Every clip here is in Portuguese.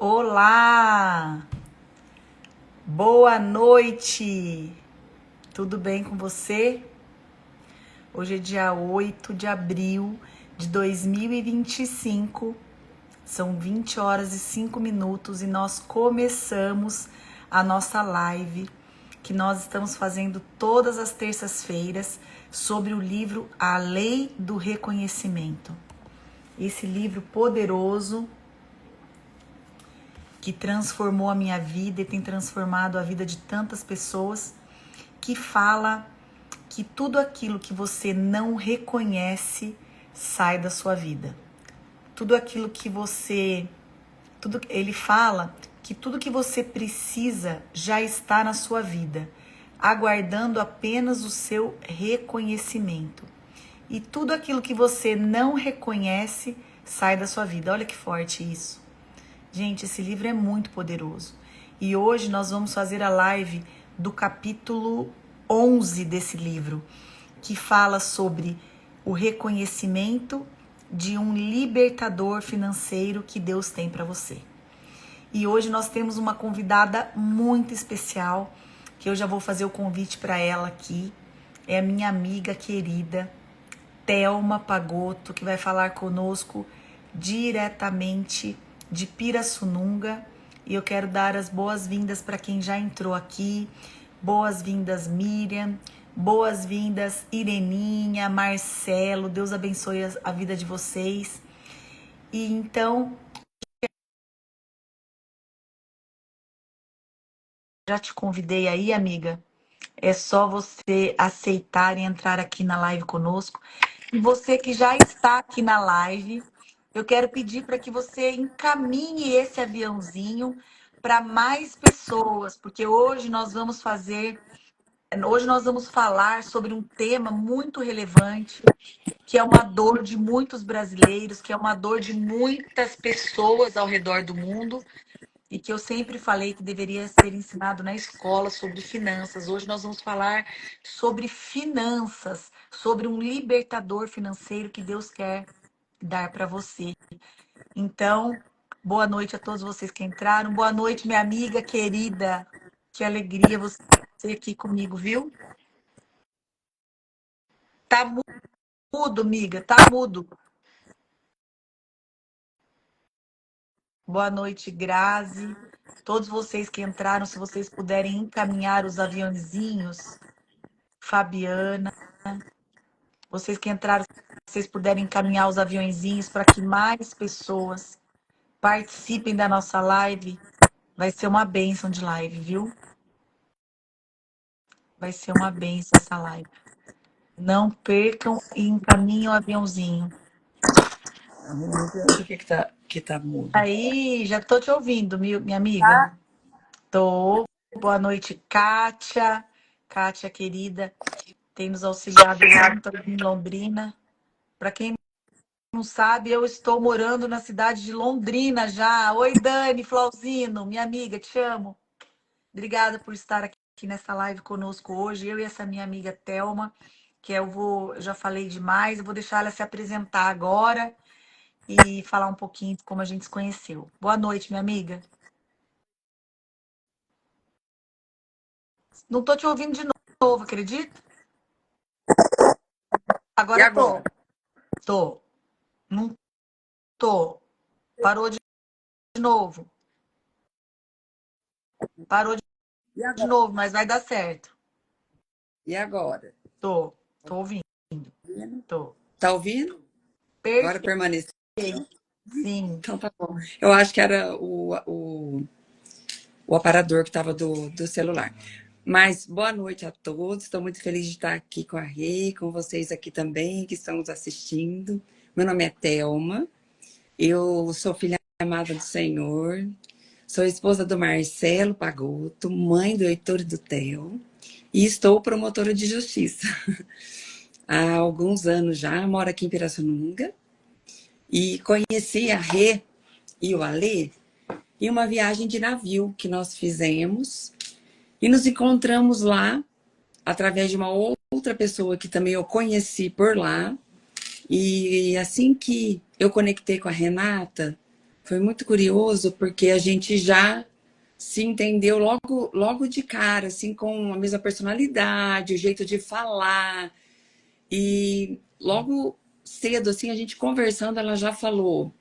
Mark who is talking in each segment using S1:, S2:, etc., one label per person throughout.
S1: Olá! Boa noite! Tudo bem com você? Hoje é dia 8 de abril de 2025, são 20 horas e 5 minutos e nós começamos a nossa live que nós estamos fazendo todas as terças-feiras sobre o livro A Lei do Reconhecimento. Esse livro poderoso que transformou a minha vida e tem transformado a vida de tantas pessoas, que fala que tudo aquilo que você não reconhece sai da sua vida. Tudo aquilo que você... ele fala que tudo que você precisa já está na sua vida, aguardando apenas o seu reconhecimento. E tudo aquilo que você não reconhece sai da sua vida. Olha que forte isso. Gente, esse livro é muito poderoso. E hoje nós vamos fazer a live do capítulo 11 desse livro, que fala sobre o reconhecimento de um libertador financeiro que Deus tem para você. E hoje nós temos uma convidada muito especial, que eu já vou fazer o convite para ela aqui. É a minha amiga querida, Thelma Pagotto, que vai falar conosco diretamente de Pirassununga, e eu quero dar as boas-vindas para quem já entrou aqui. Boas-vindas, Miriam, boas-vindas, Ireninha, Marcelo, Deus abençoe a vida de vocês. E então, já te convidei aí, amiga, é só você aceitar e entrar aqui na live conosco. E você que já está aqui na live, eu quero pedir para que você encaminhe esse aviãozinho para mais pessoas, porque hoje nós vamos falar sobre um tema muito relevante, que é uma dor de muitos brasileiros, que é uma dor de muitas pessoas ao redor do mundo, e que eu sempre falei que deveria ser ensinado na escola sobre finanças. Hoje nós vamos falar sobre finanças, sobre um libertador financeiro que Deus quer dar para você. Então, boa noite a todos vocês que entraram. Boa noite, minha amiga querida. Que alegria você aqui comigo, viu? Tá mudo, amiga, tá mudo. Boa noite, Grazi. Todos vocês que entraram, se vocês puderem encaminhar os aviãozinhos. Fabiana, vocês que entraram, se vocês puderem encaminhar os aviãozinhos para que mais pessoas participem da nossa live, vai ser uma bênção de live, viu? Vai ser uma bênção essa live. Não percam e encaminhem o aviãozinho.
S2: Por que tá mudo?
S1: Aí, já tô te ouvindo, minha amiga. Tô. Boa noite, Kátia. Kátia, querida, tem nos auxiliado muito aqui em Londrina. Para quem não sabe, eu estou morando na cidade de Londrina já. Oi, Dani Flauzino, minha amiga, te amo. Obrigada por estar aqui nessa live conosco hoje. Eu e essa minha amiga Thelma, que eu já falei demais, eu vou deixar ela se apresentar agora e falar um pouquinho de como a gente se conheceu. Boa noite, minha amiga. Não tô te ouvindo de novo, acredita?
S2: E
S1: Agora tô.
S2: agora?
S1: Tô. Não tô. Parou de novo. Parou
S2: E
S1: de
S2: agora?
S1: novo, mas vai dar certo.
S2: E agora?
S1: Tô ouvindo. Tô.
S2: Tá ouvindo? Agora
S1: Perfeito.
S2: permaneceu.
S1: Sim.
S2: Então tá bom. Eu acho que era o aparador que estava do celular. Mas boa noite a todos. Estou muito feliz de estar aqui com a Rê, com vocês aqui também, que estão nos assistindo. Meu nome é Thelma. Eu sou filha amada do Senhor. Sou esposa do Marcelo Pagotto, mãe do Heitor e do Theo. E estou promotora de justiça. Há alguns anos já, moro aqui em Pirassununga. E conheci a Rê e o Alê em uma viagem de navio que nós fizemos. E nos encontramos lá, através de uma outra pessoa que também eu conheci por lá. E assim que eu conectei com a Renata, Foi muito curioso porque a gente já se entendeu logo de cara, assim, com a mesma personalidade, o jeito de falar. E logo cedo, assim, a gente conversando, ela já falou: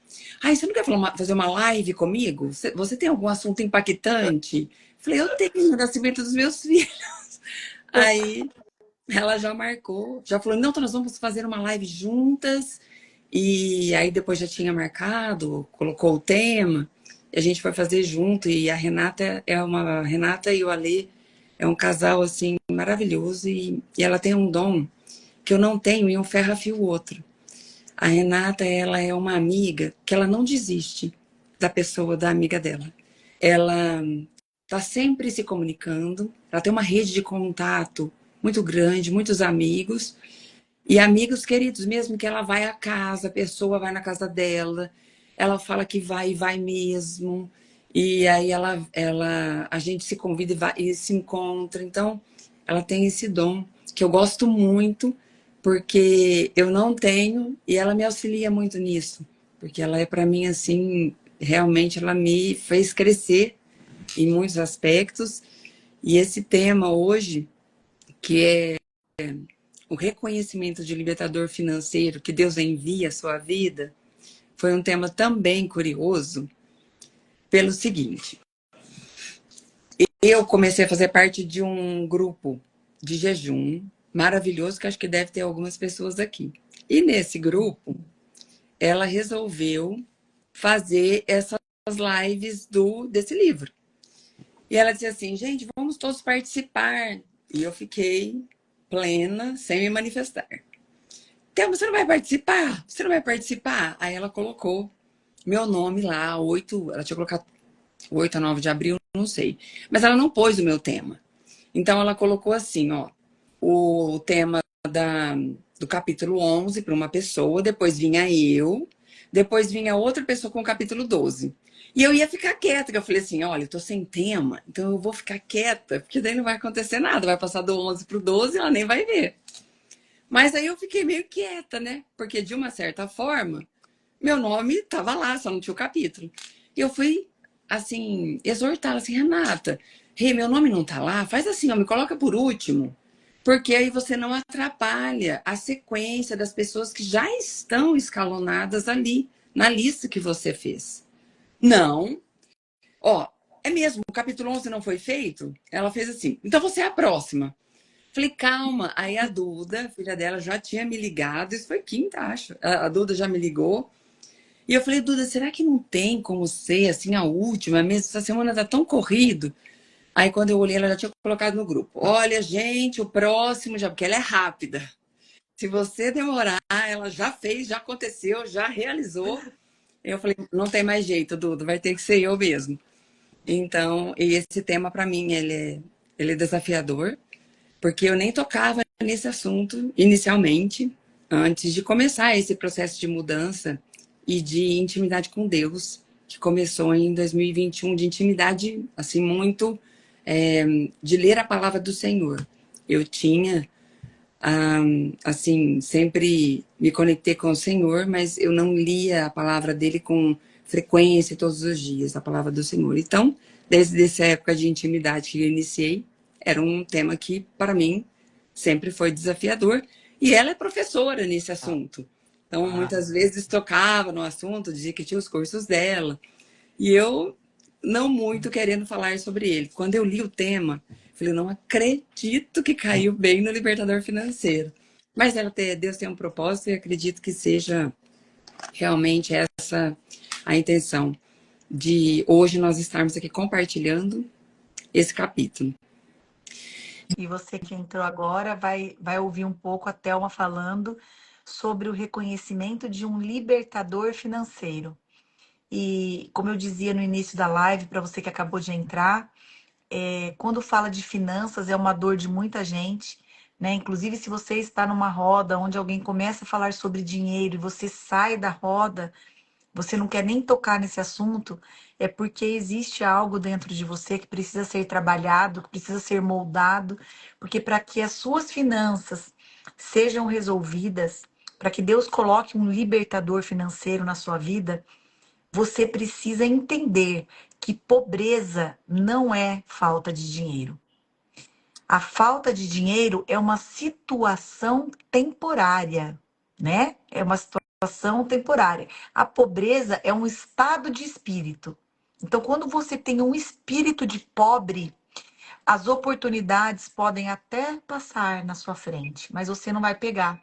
S2: Ai, você não quer fazer uma live comigo? Você tem algum assunto impactante? Falei, eu tenho, o nascimento dos meus filhos. Aí ela já marcou, já falou, não, então nós vamos fazer uma live juntas. E aí depois já tinha marcado, colocou o tema, e a gente foi fazer junto. E a Renata e o Alê é um casal assim maravilhoso e ela tem um dom que eu não tenho e um ferro afia o outro. A Renata, ela é uma amiga que ela não desiste da pessoa, da amiga dela. Ela está sempre se comunicando, ela tem uma rede de contato muito grande, muitos amigos, e amigos queridos, mesmo que ela vai à casa, a pessoa vai na casa dela, ela fala que vai e vai mesmo, e aí a gente se convida e se encontra. Então, ela tem esse dom que eu gosto muito, porque eu não tenho, e ela me auxilia muito nisso, porque ela é para mim assim, realmente ela me fez crescer em muitos aspectos, e esse tema hoje, que é o reconhecimento de libertador financeiro que Deus envia à sua vida, foi um tema também curioso, pelo seguinte: eu comecei a fazer parte de um grupo de jejum maravilhoso, que acho que deve ter algumas pessoas aqui. E nesse grupo, ela resolveu fazer essas lives desse livro. E ela disse assim, gente, vamos todos participar. E eu fiquei plena, sem me manifestar. Thelma, você não vai participar? Você não vai participar? Aí ela colocou meu nome lá, ela tinha colocado 8 a 9 de abril, não sei. Mas ela não pôs o meu tema. Então ela colocou assim, ó, o tema do capítulo 11 para uma pessoa, depois vinha eu, depois vinha outra pessoa com o capítulo 12. E eu ia ficar quieta, que eu falei assim, olha, eu tô sem tema, então eu vou ficar quieta, porque daí não vai acontecer nada, vai passar do 11 pro 12 e ela nem vai ver. Mas aí eu fiquei meio quieta, né? Porque de uma certa forma, meu nome estava lá, só não tinha o capítulo. E eu fui, assim, exortá-la assim, Renata, meu nome não tá lá? Faz assim, ó, me coloca por último. Porque aí você não atrapalha a sequência das pessoas que já estão escalonadas ali, na lista que você fez. Não. Ó, é mesmo, o capítulo 11 não foi feito? Ela fez assim, então você é a próxima. Falei, calma. Aí a Duda, filha dela, já tinha me ligado. Isso foi quinta, acho. A Duda já me ligou. E eu falei, Duda, será que não tem como ser assim a última mesmo? Essa semana tá tão corrido. Aí quando eu olhei, ela já tinha colocado no grupo. Olha, gente, o próximo já, porque ela é rápida. Se você demorar, ela já fez, já aconteceu, já realizou. Eu falei, não tem mais jeito, Duda, vai ter que ser eu mesmo. Então, e esse tema para mim, ele é desafiador, porque eu nem tocava nesse assunto inicialmente, antes de começar esse processo de mudança e de intimidade com Deus, que começou em 2021, de intimidade, assim, muito, de ler a palavra do Senhor. Eu tinha, assim, sempre me conectei com o Senhor, mas eu não lia a palavra dele com frequência todos os dias, a palavra do Senhor. Então, desde essa época de intimidade que eu iniciei, era um tema que, para mim, sempre foi desafiador. E ela é professora nesse assunto. Então, muitas vezes tocava no assunto, dizia que tinha os cursos dela. E eu, não muito querendo falar sobre ele. Quando eu li o tema, falei, não acredito que caiu bem no Libertador Financeiro. Mas Deus tem um propósito e acredito que seja realmente essa a intenção de hoje nós estarmos aqui compartilhando esse capítulo.
S1: E você que entrou agora vai ouvir um pouco a Thelma falando sobre o reconhecimento de um libertador financeiro. E como eu dizia no início da live, para você que acabou de entrar, quando fala de finanças é uma dor de muita gente, né? Inclusive, se você está numa roda onde alguém começa a falar sobre dinheiro e você sai da roda, você não quer nem tocar nesse assunto, é porque existe algo dentro de você que precisa ser trabalhado, que precisa ser moldado, porque para que as suas finanças sejam resolvidas, para que Deus coloque um libertador financeiro na sua vida, você precisa entender que pobreza não é falta de dinheiro. A falta de dinheiro é uma situação temporária, né? É uma situação temporária. A pobreza é um estado de espírito. Então, quando você tem um espírito de pobre, as oportunidades podem até passar na sua frente, mas você não vai pegar.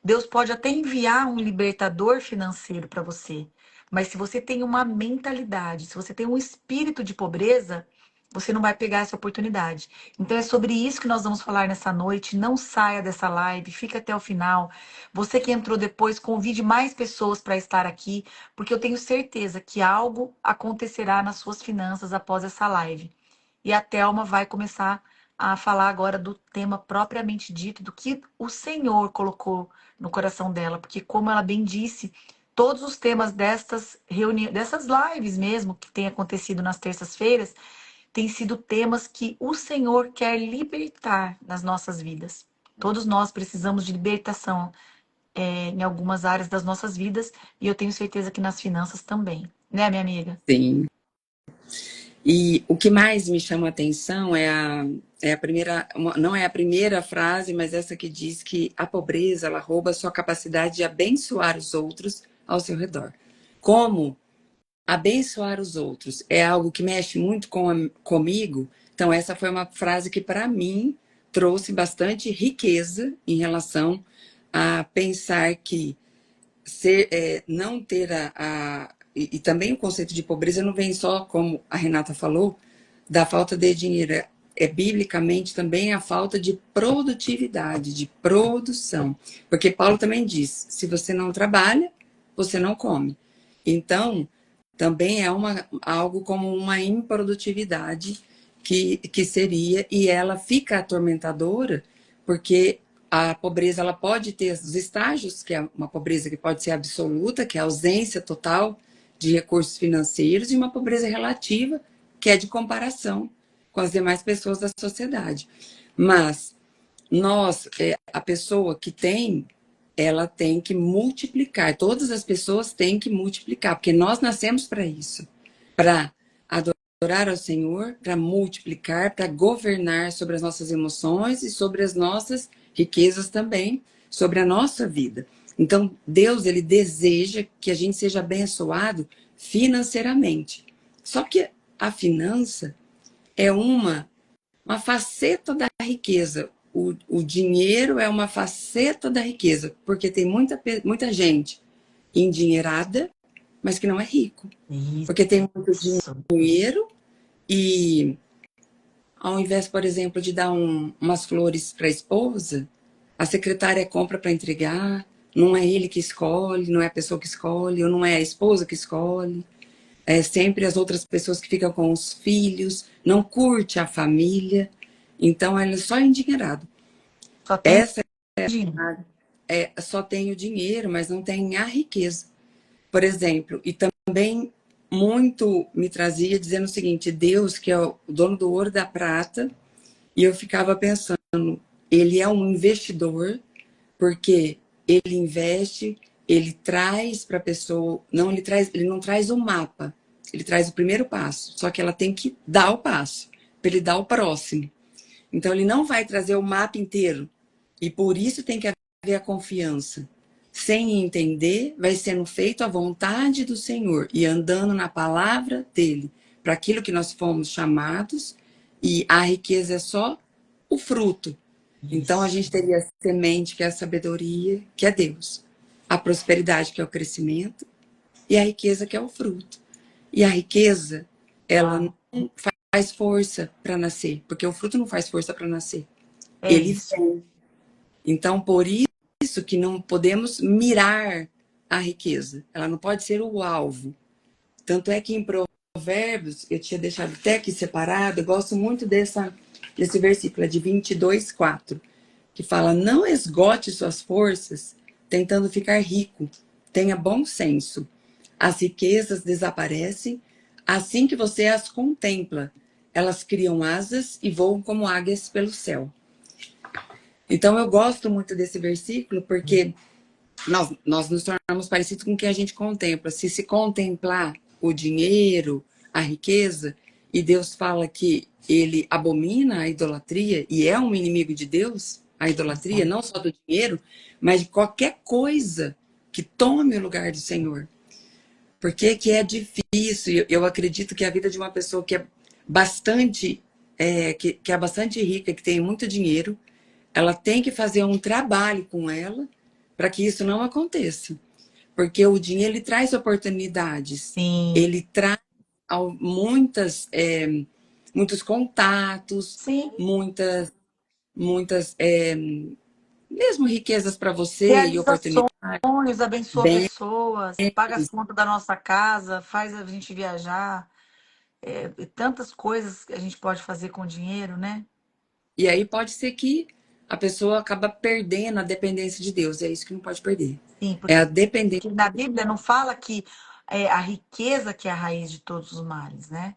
S1: Deus pode até enviar um libertador financeiro para você, mas se você tem uma mentalidade, se você tem um espírito de pobreza, você não vai pegar essa oportunidade. Então é sobre isso que nós vamos falar nessa noite. Não saia dessa live, fica até o final. Você que entrou depois, convide mais pessoas para estar aqui, porque eu tenho certeza que algo acontecerá nas suas finanças após essa live. E a Thelma vai começar a falar agora do tema propriamente dito, do que o Senhor colocou no coração dela, porque como ela bem disse, todos os temas destas reuniões, dessas lives mesmo que tem acontecido nas terças-feiras, têm sido temas que o Senhor quer libertar nas nossas vidas. Todos nós precisamos de libertação em algumas áreas das nossas vidas, e eu tenho certeza que nas finanças também, né, minha amiga?
S2: Sim. E o que mais me chama a atenção é a primeira, não é a primeira frase, mas essa que diz que a pobreza, ela rouba a sua capacidade de abençoar os outros ao seu redor. Como abençoar os outros é algo que mexe muito comigo, então essa foi uma frase que para mim trouxe bastante riqueza em relação a pensar que não ter e também o conceito de pobreza não vem só, como a Renata falou, da falta de dinheiro. Biblicamente também a falta de produtividade, de produção. Porque Paulo também diz, se você não trabalha, você não come. Então, também é algo como uma improdutividade que seria, e ela fica atormentadora, porque a pobreza ela pode ter os estágios, que é uma pobreza que pode ser absoluta, que é a ausência total de recursos financeiros, e uma pobreza relativa, que é de comparação com as demais pessoas da sociedade. Mas a pessoa que tem, ela tem que multiplicar. Todas as pessoas têm que multiplicar, porque nós nascemos para isso, para adorar ao Senhor, para multiplicar, para governar sobre as nossas emoções e sobre as nossas riquezas também, sobre a nossa vida. Então, Deus, ele deseja que a gente seja abençoado financeiramente. Só que a finança é uma faceta da riqueza. O dinheiro é uma faceta da riqueza, porque tem muita gente endinheirada, mas que não é rico. Porque tem muito dinheiro e ao invés, por exemplo, de dar umas flores para a esposa, a secretária compra para entregar, não é ele que escolhe, não é a pessoa que escolhe, ou não é a esposa que escolhe. É sempre as outras pessoas que ficam com os filhos, não curte a família. Então, ela é só endinheirado.
S1: Só tem
S2: Essa
S1: dinheiro.
S2: só tem o dinheiro, mas não tem a riqueza. Por exemplo, e também muito me trazia dizendo o seguinte, Deus, que é o dono do ouro e da prata, e eu ficava pensando, ele é um investidor, porque ele investe, ele traz para a pessoa, ele não traz o mapa, ele traz o primeiro passo, só que ela tem que dar o passo, para ele dar o próximo. Então ele não vai trazer o mapa inteiro, e por isso tem que haver a confiança. Sem entender, vai sendo feito a vontade do Senhor e andando na palavra dele, para aquilo que nós fomos chamados, e a riqueza é só o fruto. Então a gente teria a semente, que é a sabedoria, que é Deus, a prosperidade, que é o crescimento, e a riqueza, que é o fruto. E a riqueza, ela não faz força para nascer, porque o fruto não faz força para nascer.
S1: É
S2: Ele
S1: isso.
S2: vem. Então, por isso que não podemos mirar a riqueza. Ela não pode ser o alvo. Tanto é que em Provérbios, eu tinha deixado até aqui separado, eu gosto muito desse versículo, é de 22:4, que fala, não esgote suas forças tentando ficar rico. Tenha bom senso. As riquezas desaparecem assim que você as contempla. Elas criam asas e voam como águias pelo céu. Então, eu gosto muito desse versículo, porque nós nos tornamos parecidos com o que a gente contempla. Se contemplar o dinheiro, a riqueza, e Deus fala que ele abomina a idolatria e é um inimigo de Deus, a idolatria, não só do dinheiro, mas de qualquer coisa que tome o lugar do Senhor. Porque que é difícil, eu acredito que a vida de uma pessoa que é bastante, que é bastante rica, que tem muito dinheiro, ela tem que fazer um trabalho com ela para que isso não aconteça. Porque o dinheiro ele traz oportunidades,
S1: Sim,
S2: ele traz muitas, muitos contatos,
S1: sim.
S2: muitas mesmo riquezas para você e
S1: Realiza
S2: oportunidades.
S1: sonhos, abençoa
S2: Bem,
S1: pessoas, paga as contas da nossa casa, faz a gente viajar. E tantas coisas que a gente pode fazer com dinheiro, né?
S2: e aí pode ser que a pessoa acaba perdendo a dependência de Deus. É isso que não pode perder.
S1: Sim,
S2: É
S1: porque
S2: a dependência.
S1: na Bíblia não fala que é a riqueza que é a raiz de todos os males, né?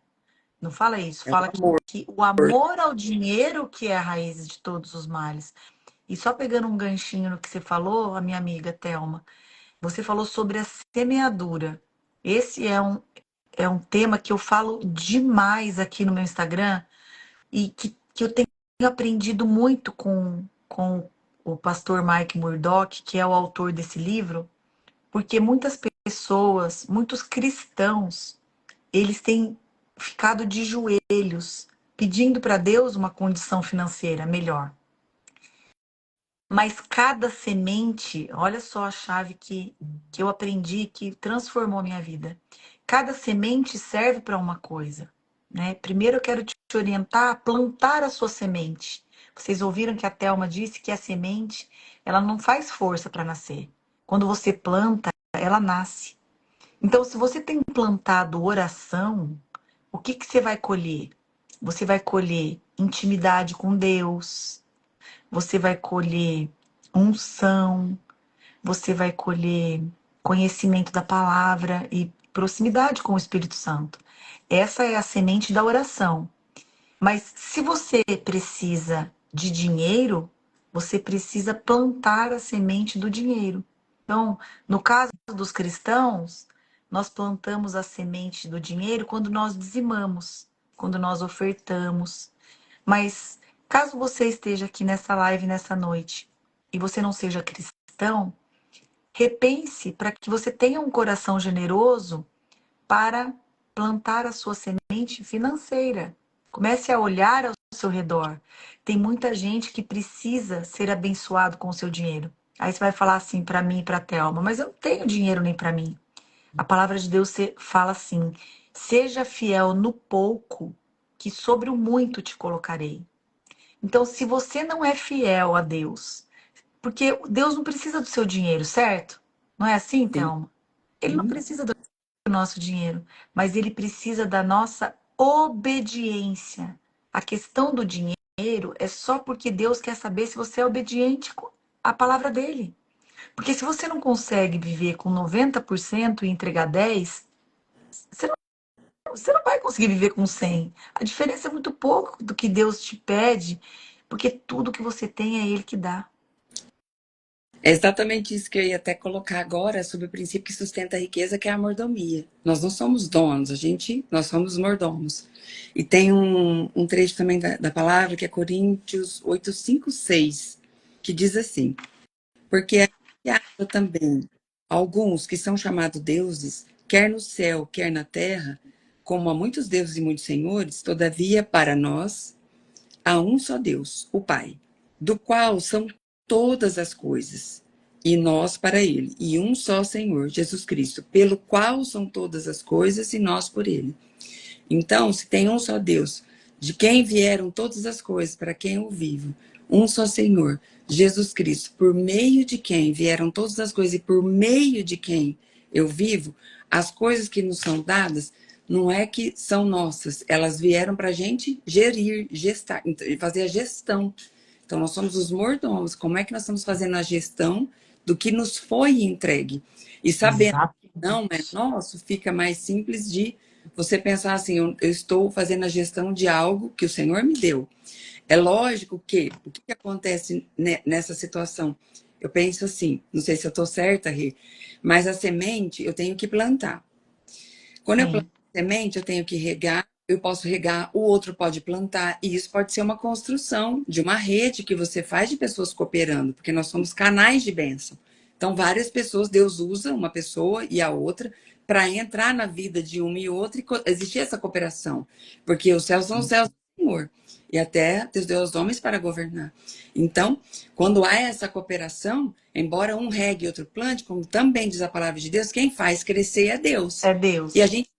S1: Não fala isso.
S2: É o
S1: Fala
S2: amor.
S1: que o amor ao dinheiro que é a raiz de todos os males. E só pegando um ganchinho no que você falou, a minha amiga Thelma, você falou sobre a semeadura. Esse é um tema que eu falo demais aqui no meu Instagram e que eu tenho aprendido muito com o pastor Mike Murdock, que é o autor desse livro, porque muitas pessoas, muitos cristãos, eles têm ficado de joelhos pedindo para Deus uma condição financeira melhor. Mas cada semente, olha só a chave que eu aprendi, que transformou a minha vida. Cada semente serve para uma coisa, né? Primeiro eu quero te orientar a plantar a sua semente. Vocês ouviram que a Thelma disse que a semente, ela não faz força para nascer. Quando você planta, ela nasce. Então, se você tem plantado oração, o que que você vai colher? Você vai colher intimidade com Deus, você vai colher unção, você vai colher conhecimento da palavra e proximidade com o Espírito Santo. Essa é a semente da oração. Mas se você precisa de dinheiro, você precisa plantar a semente do dinheiro. Então, no caso dos cristãos, nós plantamos a semente do dinheiro quando nós dizimamos, quando nós ofertamos. Mas caso você esteja aqui nessa live nessa noite e você não seja cristão, repense para que você tenha um coração generoso para plantar a sua semente financeira. Comece a olhar ao seu redor. Tem muita gente que precisa ser abençoado com o seu dinheiro. Aí você vai falar assim para mim e para a Thelma, mas eu não tenho dinheiro nem para mim. A palavra de Deus fala assim: seja fiel no pouco, que sobre o muito te colocarei. Então, se você não é fiel a Deus, porque Deus não precisa do seu dinheiro, certo? Não é assim,
S2: Sim.
S1: Thelma? Ele não precisa do nosso dinheiro, mas ele precisa da nossa obediência. A questão do dinheiro é só porque Deus quer saber se você é obediente à palavra dele. Porque se você não consegue viver com 90% e entregar 10, você não vai conseguir viver com 100. A diferença é muito pouco do que Deus te pede, porque tudo que você tem é ele que dá.
S2: É exatamente isso que eu ia até colocar agora sobre o princípio que sustenta a riqueza, que é a mordomia. Nós não somos donos, nós somos mordomos. E tem um trecho também da palavra que é Coríntios 8, 5, 6, que diz assim: porque aqui há também alguns que são chamados deuses, quer no céu, quer na terra, como há muitos deuses e muitos senhores, todavia para nós há um só Deus, o Pai, do qual são todas as coisas, e nós para ele, e um só Senhor, Jesus Cristo, pelo qual são todas as coisas e nós por ele. Então, se tem um só Deus, de quem vieram todas as coisas, para quem eu vivo, um só Senhor, Jesus Cristo, por meio de quem vieram todas as coisas e por meio de quem eu vivo, as coisas que nos são dadas não é que são nossas, elas vieram para a gente gerir, gestar, fazer a gestão. Então, nós somos os mordomos. Como é que nós estamos fazendo a gestão do que nos foi entregue? E sabendo que não é
S1: Exatamente.
S2: nosso, fica mais simples de você pensar assim: eu estou fazendo a gestão de algo que o Senhor me deu. É lógico que o que acontece nessa situação? Eu penso assim, não sei se eu estou certa, Rê, mas a semente eu tenho que plantar. Quando eu planto
S1: Sim,
S2: semente, eu tenho que regar, eu posso regar, o outro pode plantar, e isso pode ser uma construção de uma rede que você faz de pessoas cooperando, porque nós somos canais de bênção. Então, várias pessoas, Deus usa uma pessoa e a outra para entrar na vida de uma e outra e existir essa cooperação, porque os céus são os céus do Senhor, e a terra Deus deu aos homens para governar. Então, quando há essa cooperação, embora um regue e outro plante, como também diz a palavra de Deus, quem faz crescer é Deus.
S1: é
S2: E a
S1: Deus.
S2: gente,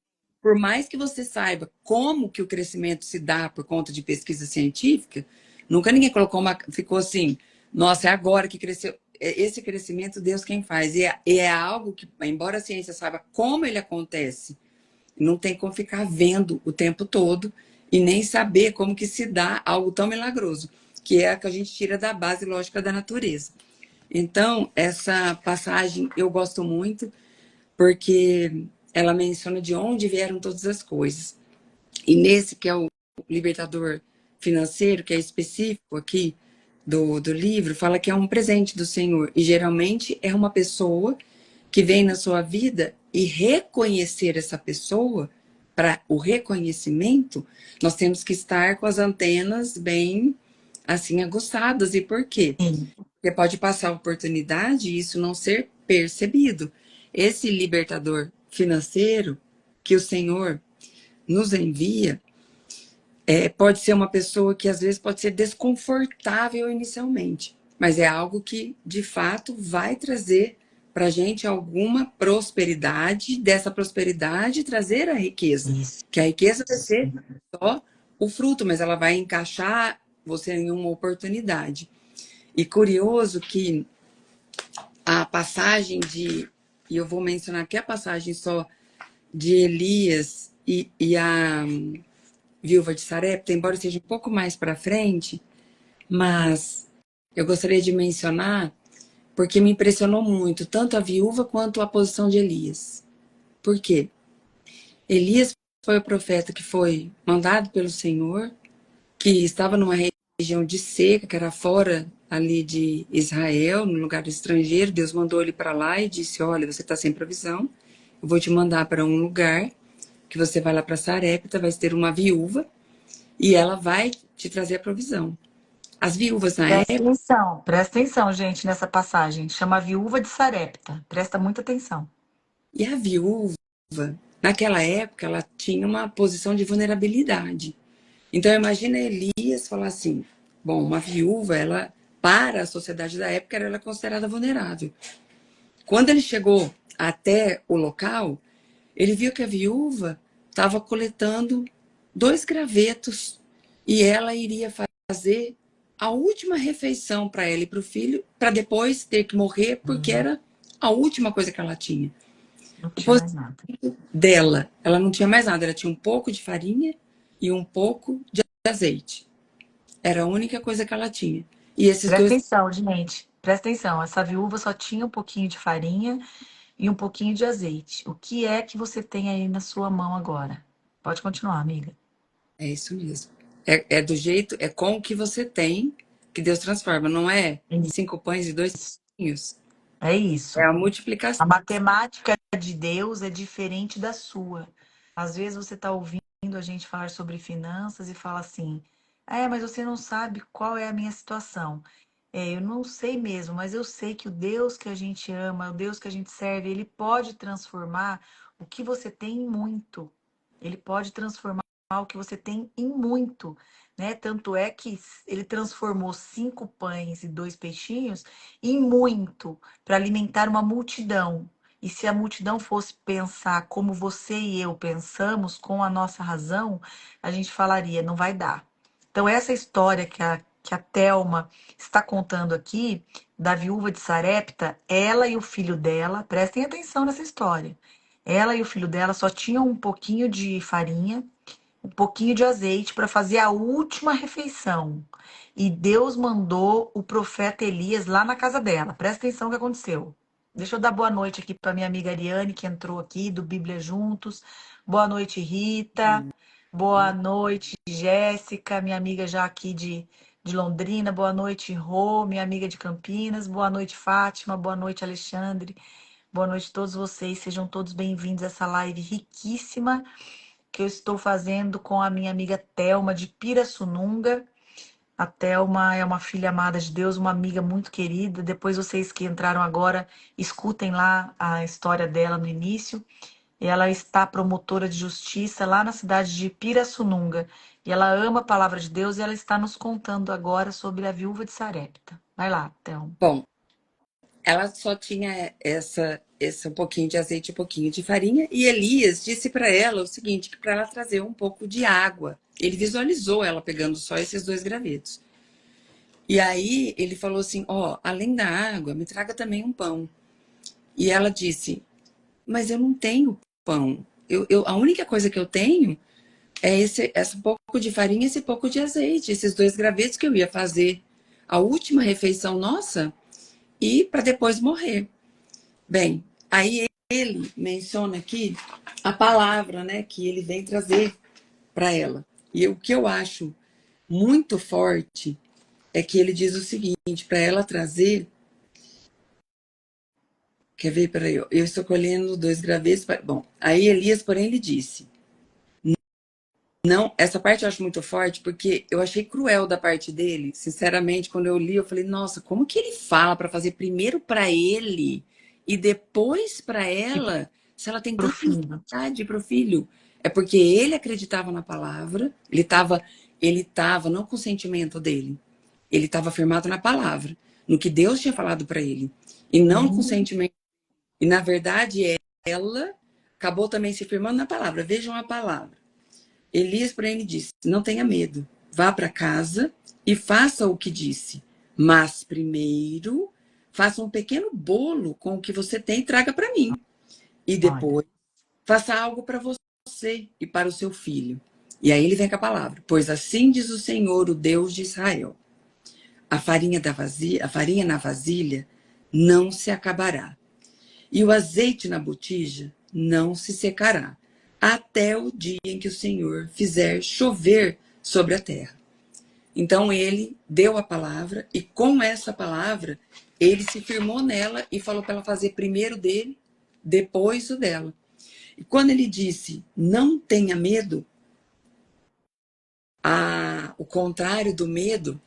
S2: por mais que você saiba como que o crescimento se dá por conta de pesquisa científica, nunca ninguém colocou ficou assim, nossa, é agora que cresceu. Esse crescimento, Deus quem faz. E é algo que, embora a ciência saiba como ele acontece, não tem como ficar vendo o tempo todo e nem saber como que se dá algo tão milagroso, que é a que a gente tira da base lógica da natureza. Então, essa passagem eu gosto muito, porque ela menciona de onde vieram todas as coisas. E nesse que é o libertador financeiro, que é específico aqui do livro, fala que é um presente do Senhor. E geralmente é uma pessoa que vem na sua vida e reconhecer essa pessoa, para o reconhecimento, nós temos que estar com as antenas bem assim aguçadas. E por quê?
S1: Sim.
S2: Você pode passar a oportunidade e isso não ser percebido. Esse libertador financeiro que o Senhor nos envia pode ser uma pessoa que às vezes pode ser desconfortável inicialmente, mas é algo que de fato vai trazer para a gente alguma prosperidade, dessa prosperidade trazer a riqueza,
S1: Isso.
S2: que a riqueza vai ser só o fruto, mas ela vai encaixar você em uma oportunidade. E curioso que a passagem e eu vou mencionar aqui a passagem só de Elias e a viúva de Sarepta, embora seja um pouco mais para frente, mas eu gostaria de mencionar porque me impressionou muito, tanto a viúva quanto a posição de Elias. Por quê? Elias foi o profeta que foi mandado pelo Senhor, que estava numa região de seca, que era fora ali de Israel, no lugar estrangeiro. Deus mandou ele para lá e disse: olha, você está sem provisão, eu vou te mandar para um lugar que você vai lá para Sarepta, vai ter uma viúva e ela vai te trazer a provisão. As viúvas na época,
S1: Presta atenção, gente, nessa passagem. Chama a viúva de Sarepta. Presta muita atenção.
S2: e a viúva, naquela época, ela tinha uma posição de vulnerabilidade. Então, imagina Elias falar assim: bom, uma viúva, ela, para a sociedade da época, ela era considerada vulnerável. Quando ele chegou até o local, ele viu que a viúva estava coletando 2 gravetos e ela iria fazer a última refeição para ela e para o filho, para depois ter que morrer, porque era a última coisa que ela tinha.
S1: Não
S2: O
S1: tinha mais nada.
S2: dela, ela não tinha mais nada, ela tinha um pouco de farinha e um pouco de azeite. Era a única coisa que ela tinha. E esses
S1: Presta
S2: dois,
S1: atenção, gente. Presta atenção. Essa viúva só tinha um pouquinho de farinha e um pouquinho de azeite. O que é que você tem aí na sua mão agora? Pode continuar, amiga.
S2: é isso mesmo. É do jeito, é com o que você tem que Deus transforma, não é
S1: É
S2: 5 pães e 2 peixinhos.
S1: É
S2: É
S1: isso.
S2: a
S1: A
S2: multiplicação.
S1: matemática de Deus é diferente da sua. Às vezes você está ouvindo a gente falar sobre finanças e fala assim: mas você não sabe qual é a minha situação. Eu não sei mesmo, mas eu sei que o Deus que a gente ama, o Deus que a gente serve, ele pode transformar o que você tem em muito. Ele pode transformar o que você tem em muito, né? Tanto é que ele transformou 5 pães e 2 peixinhos em muito para alimentar uma multidão. E se a multidão fosse pensar como você e eu pensamos, com a nossa razão, a gente falaria, não vai dar. Então, essa história que a Thelma está contando aqui, da viúva de Sarepta, ela e o filho dela, prestem atenção nessa história. Ela e o filho dela só tinham um pouquinho de farinha, um pouquinho de azeite para fazer a última refeição. E Deus mandou o profeta Elias lá na casa dela. Presta atenção no que aconteceu. Deixa eu dar boa noite aqui para minha amiga Ariane, que entrou aqui do Bíblia Juntos. Boa noite, Rita. Boa noite, Jéssica, minha amiga já aqui de Londrina, boa noite, Rô, minha amiga de Campinas, boa noite, Fátima, boa noite, Alexandre, boa noite a todos vocês, sejam todos bem-vindos a essa live riquíssima que eu estou fazendo com a minha amiga Thelma de Pirassununga. A Thelma é uma filha amada de Deus, uma amiga muito querida. Depois vocês que entraram agora, escutem lá a história dela no início. Ela está promotora de justiça lá na cidade de Pirassununga. E ela ama a palavra de Deus e ela está nos contando agora sobre a viúva de Sarepta. Vai lá, Thelma.
S2: Bom, ela só tinha esse um pouquinho de azeite e um pouquinho de farinha, e Elias disse para ela o seguinte, que para ela trazer um pouco de água. Ele visualizou ela pegando só esses 2 gravetos. E aí ele falou assim, ó, além da água, me traga também um pão. E ela disse, mas eu não tenho pão. A única coisa que eu tenho é esse pouco de farinha e esse pouco de azeite, esses 2 gravetos que eu ia fazer a última refeição nossa e para depois morrer. Bem, aí ele menciona aqui a palavra, né, que ele vem trazer para ela. E o que eu acho muito forte é que ele diz o seguinte, para ela trazer. Quer ver? Peraí, eu estou colhendo 2 gravetos. Bom, aí Elias, porém, lhe disse. Não, essa parte eu acho muito forte, porque eu achei cruel da parte dele. Sinceramente, quando eu li, eu falei, nossa, como que ele fala para fazer primeiro para ele e depois para
S1: E
S2: ela, se ela tem
S1: pro
S2: tanta
S1: filho.
S2: ansiedade para o filho? É porque ele acreditava na palavra, ele estava não com o sentimento dele, ele estava firmado na palavra, no que Deus tinha falado para ele, e não com o
S1: Sim,
S2: sentimento. E na verdade, ela acabou também se firmando na palavra. Vejam a palavra. Elias, porém, lhe disse: não tenha medo, vá para casa e faça o que disse. Mas primeiro, faça um pequeno bolo com o que você tem e traga para mim. E
S1: olha.
S2: depois, faça algo para você e para o seu filho. E aí ele vem com a palavra: pois assim diz o Senhor, o Deus de Israel: a farinha na vasilha não se acabará, e o azeite na botija não se secará, até o dia em que o Senhor fizer chover sobre a terra. Então ele deu a palavra, e com essa palavra, ele se firmou nela e falou para ela fazer primeiro dele, depois o dela. E quando ele disse, não tenha medo, o contrário do medo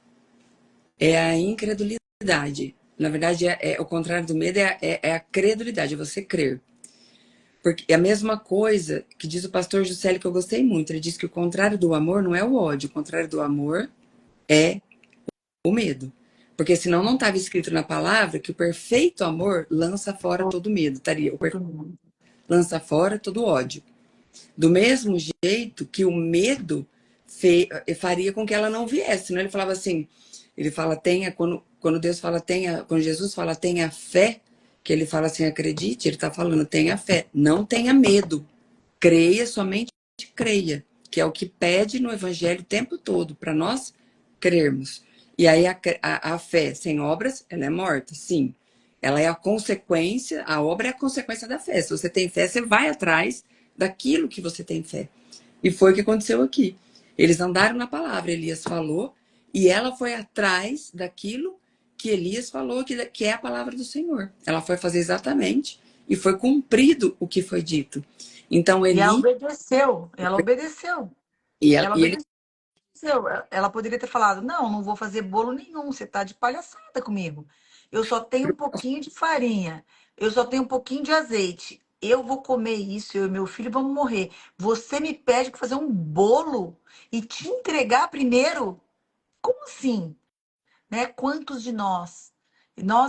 S2: é a incredulidade. Na verdade, o contrário do medo é a credulidade, é você crer. Porque é a mesma coisa que diz o pastor Juscelio, que eu gostei muito. Ele diz que o contrário do amor não é o ódio, o contrário do amor é o medo. Porque senão não estava escrito na palavra que o perfeito amor lança fora todo medo. Estaria o perfeito lança fora todo ódio. Do mesmo jeito que o medo faria com que ela não viesse. Senão ele falava assim, ele fala, quando Deus fala, quando Jesus fala, tenha fé, que ele fala assim, acredite, ele está falando, tenha fé, não tenha medo. Creia, somente creia, que é o que pede no evangelho o tempo todo, para nós crermos. E aí a fé sem obras, ela é morta, sim. Ela é a consequência, a obra é a consequência da fé. Se você tem fé, você vai atrás daquilo que você tem fé. E foi o que aconteceu aqui. Eles andaram na palavra, Elias falou, e ela foi atrás daquilo que Elias falou, que é a palavra do Senhor. Ela foi fazer exatamente, e foi cumprido o que foi dito. Então,
S1: E ela
S2: Eli,
S1: obedeceu, ela obedeceu, ela
S2: e ele
S1: obedeceu. Ela poderia ter falado: não, não vou fazer bolo nenhum, você tá de palhaçada comigo. Eu só tenho um pouquinho de farinha, eu só tenho um pouquinho de azeite. Eu vou comer isso, eu e meu filho vamos morrer. Você me pede para fazer um bolo e te entregar primeiro? Como assim? Né? Quantos de nós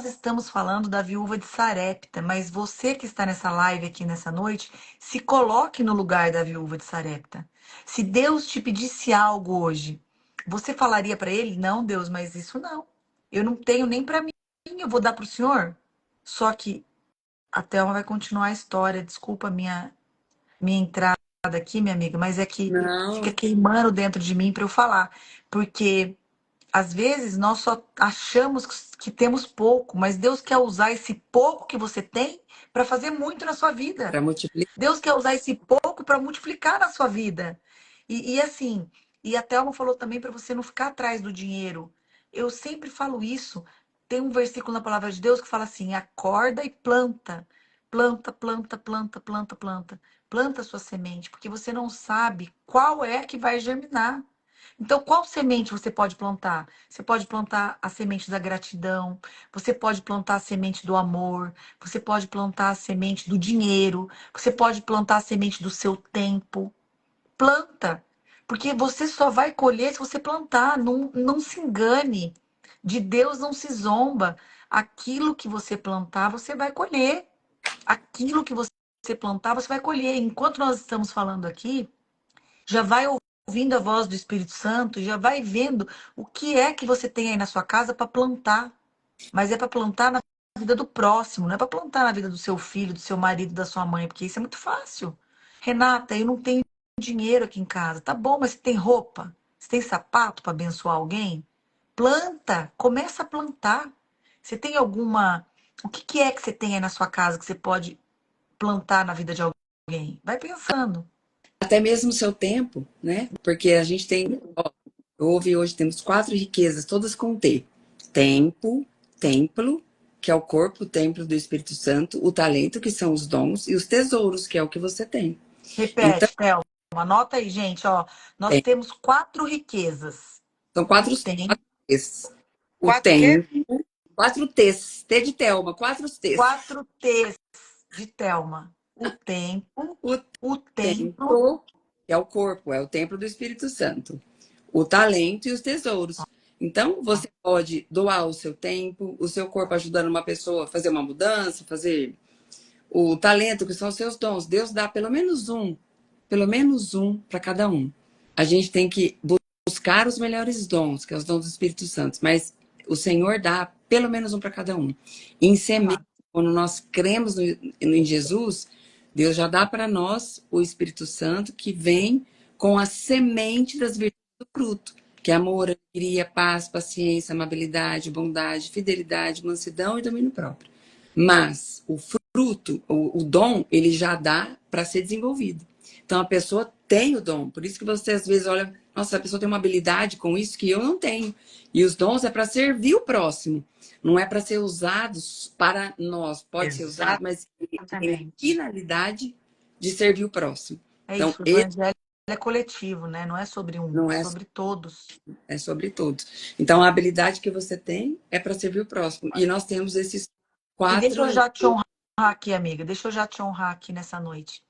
S1: estamos falando da viúva de Sarepta, mas você que está nessa live aqui nessa noite, se coloque no lugar da viúva de Sarepta. Se Deus te pedisse algo hoje, você falaria para ele: "Não, Deus, mas isso não. Eu não tenho nem para mim, eu vou dar para o Senhor". Só que a Thelma vai continuar a história. Desculpa a minha entrada aqui, minha amiga, mas é que fica
S2: não,
S1: queimando dentro de mim para eu falar, porque às vezes nós só achamos que temos pouco, mas Deus quer usar esse pouco que você tem para fazer muito na sua vida.
S2: para multiplicar.
S1: Deus quer usar esse pouco para multiplicar na sua vida. E assim, E a Thelma falou também para você não ficar atrás do dinheiro. Eu sempre falo isso. Tem um versículo na palavra de Deus que fala assim: acorda e planta. Planta, planta, planta, planta, planta. Planta a sua semente, porque você não sabe qual é que vai germinar. Então, qual semente você pode plantar? Você pode plantar a semente da gratidão, você pode plantar a semente do amor, você pode plantar a semente do dinheiro, você pode plantar a semente do seu tempo. Planta, porque você só vai colher se você plantar. Não, não se engane. De Deus não se zomba. Aquilo que você plantar, você vai colher. Aquilo que você plantar, você vai colher. Enquanto nós estamos falando aqui, já vai ouvindo a voz do Espírito Santo, já vai vendo o que é que você tem aí na sua casa para plantar. Mas é para plantar na vida do próximo, não é para plantar na vida do seu filho, do seu marido, da sua mãe, porque isso é muito fácil. Renata, eu não tenho dinheiro aqui em casa. Tá bom, mas você tem roupa? Você tem sapato para abençoar alguém? Planta, começa a plantar. Você tem alguma. O que que é que você tem aí na sua casa que você pode plantar na vida de alguém? Vai pensando.
S2: Até mesmo o seu tempo, né? Porque a gente tem, ó, hoje temos 4 riquezas, todas com T. Tempo, templo, que é o corpo, o templo do Espírito Santo, o talento, que são os dons, e os tesouros, que é o que você tem. Então,
S1: Repete, Thelma. Anota aí, gente, ó. Nós
S2: tem,
S1: temos 4 riquezas.
S2: são
S1: O
S2: quatro
S1: tem.
S2: T's. O
S1: 4 quê?
S2: tempo, 4 T's, T de Thelma, 4 T's.
S1: 4 T's de Thelma. O tempo,
S2: O
S1: o templo.
S2: templo, que é o corpo, é o templo do Espírito Santo. O talento e os tesouros. Então, você pode doar o seu tempo, o seu corpo ajudando uma pessoa a fazer uma mudança, fazer o talento, que são os seus dons. Deus dá pelo menos um para cada um. A gente tem que buscar os melhores dons, que é os dons do Espírito Santo, mas o Senhor dá pelo menos um para cada um. Em semente,
S1: Ah,
S2: quando nós cremos em Jesus, Deus já dá para nós o Espírito Santo que vem com a semente das virtudes do fruto, que é amor, alegria, paz, paciência, amabilidade, bondade, fidelidade, mansidão e domínio próprio. Mas o fruto, o dom, ele já dá para ser desenvolvido. Então a pessoa tem o dom. Por isso que você às vezes olha, nossa, a pessoa tem uma habilidade com isso que eu não tenho. E os dons é para servir o próximo. Não é para ser usados para nós. Pode ser usado, mas ele tem a
S1: exatamente.
S2: finalidade de servir o próximo.
S1: É
S2: Então,
S1: isso, o
S2: esse
S1: evangelho é coletivo, né? Não é sobre um,
S2: não
S1: é
S2: é,
S1: sobre todos.
S2: é sobre todos. Então, a habilidade que você tem é para servir o próximo. E nós temos esses
S1: E deixa eu
S2: quatro.
S1: já te honrar aqui, amiga. Deixa eu já te honrar aqui nessa noite.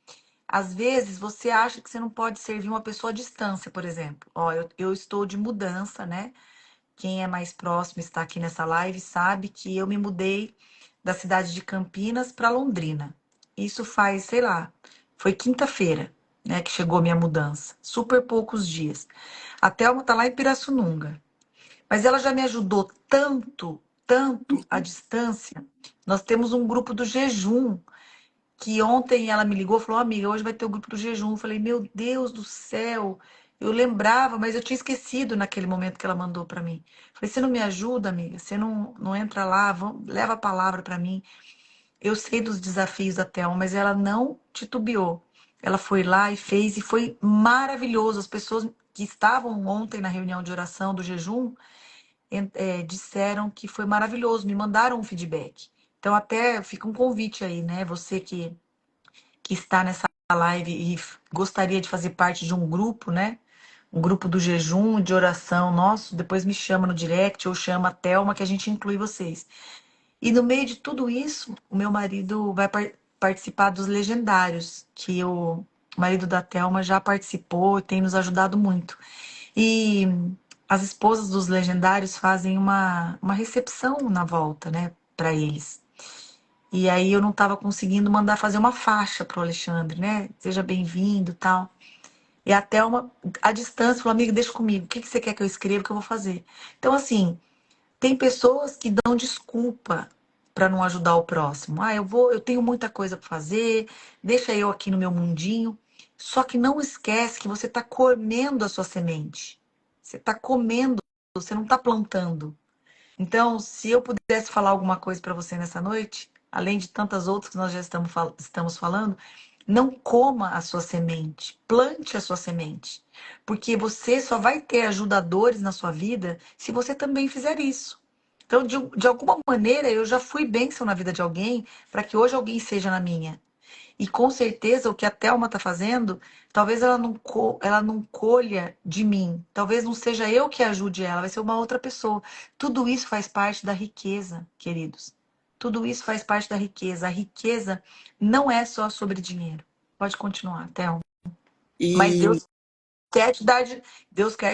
S1: Às vezes você acha que você não pode servir uma pessoa à distância, por exemplo. Ó, eu estou de mudança, né? Quem é mais próximo está aqui nessa live sabe que eu me mudei da cidade de Campinas para Londrina. Isso faz, sei lá, foi quinta-feira, né, que chegou a minha mudança. Super poucos dias. A Thelma tá lá em Pirassununga. Mas ela já me ajudou tanto, tanto à distância. Nós temos um grupo do jejum que ontem ela me ligou e falou: amiga, hoje vai ter o grupo do jejum. Eu falei: meu Deus do céu. Eu lembrava, mas eu tinha esquecido naquele momento que ela mandou para mim. Falei: você não me ajuda, amiga? Você não entra lá, leva a palavra para mim. Eu sei dos desafios da Thelma, mas ela não titubeou. Ela foi lá e fez, e foi maravilhoso. As pessoas que estavam ontem na reunião de oração do jejum disseram que foi maravilhoso, me mandaram um feedback. Então, até fica um convite aí, né? Você que está nessa live e gostaria de fazer parte de um grupo, né? Um grupo do jejum, de oração nosso, depois me chama no direct ou chama a Thelma que a gente inclui vocês. E no meio de tudo isso, o meu marido vai participar dos legendários, que o marido da Thelma já participou e tem nos ajudado muito. E as esposas dos legendários fazem uma recepção na volta, né, para eles. E aí eu não estava conseguindo mandar fazer uma faixa pro Alexandre, né? Seja bem-vindo, tal. E até a distância falou: amigo, deixa comigo. O que que você quer que eu escreva que eu vou fazer? Então assim, tem pessoas que dão desculpa para não ajudar o próximo. Ah, eu tenho muita coisa para fazer, deixa eu aqui no meu mundinho. Só que não esquece que você está comendo a sua semente. Você está comendo, você não está plantando. Então, se eu pudesse falar alguma coisa para você nessa noite, além de tantas outras que nós já estamos falando, Não coma a sua semente, plante a sua semente. Porque você só vai ter ajudadores na sua vida se você também fizer isso. Então, de alguma maneira, eu já fui bênção na vida de alguém para que hoje alguém seja na minha. E com certeza o que a Thelma está fazendo, talvez ela não colha de mim. Talvez não seja eu que ajude ela, vai ser uma outra pessoa. Tudo isso faz parte da riqueza, queridos. Tudo isso faz parte da riqueza. A riqueza não é só sobre dinheiro. Pode continuar, Thelma. Mas
S2: E,
S1: Deus quer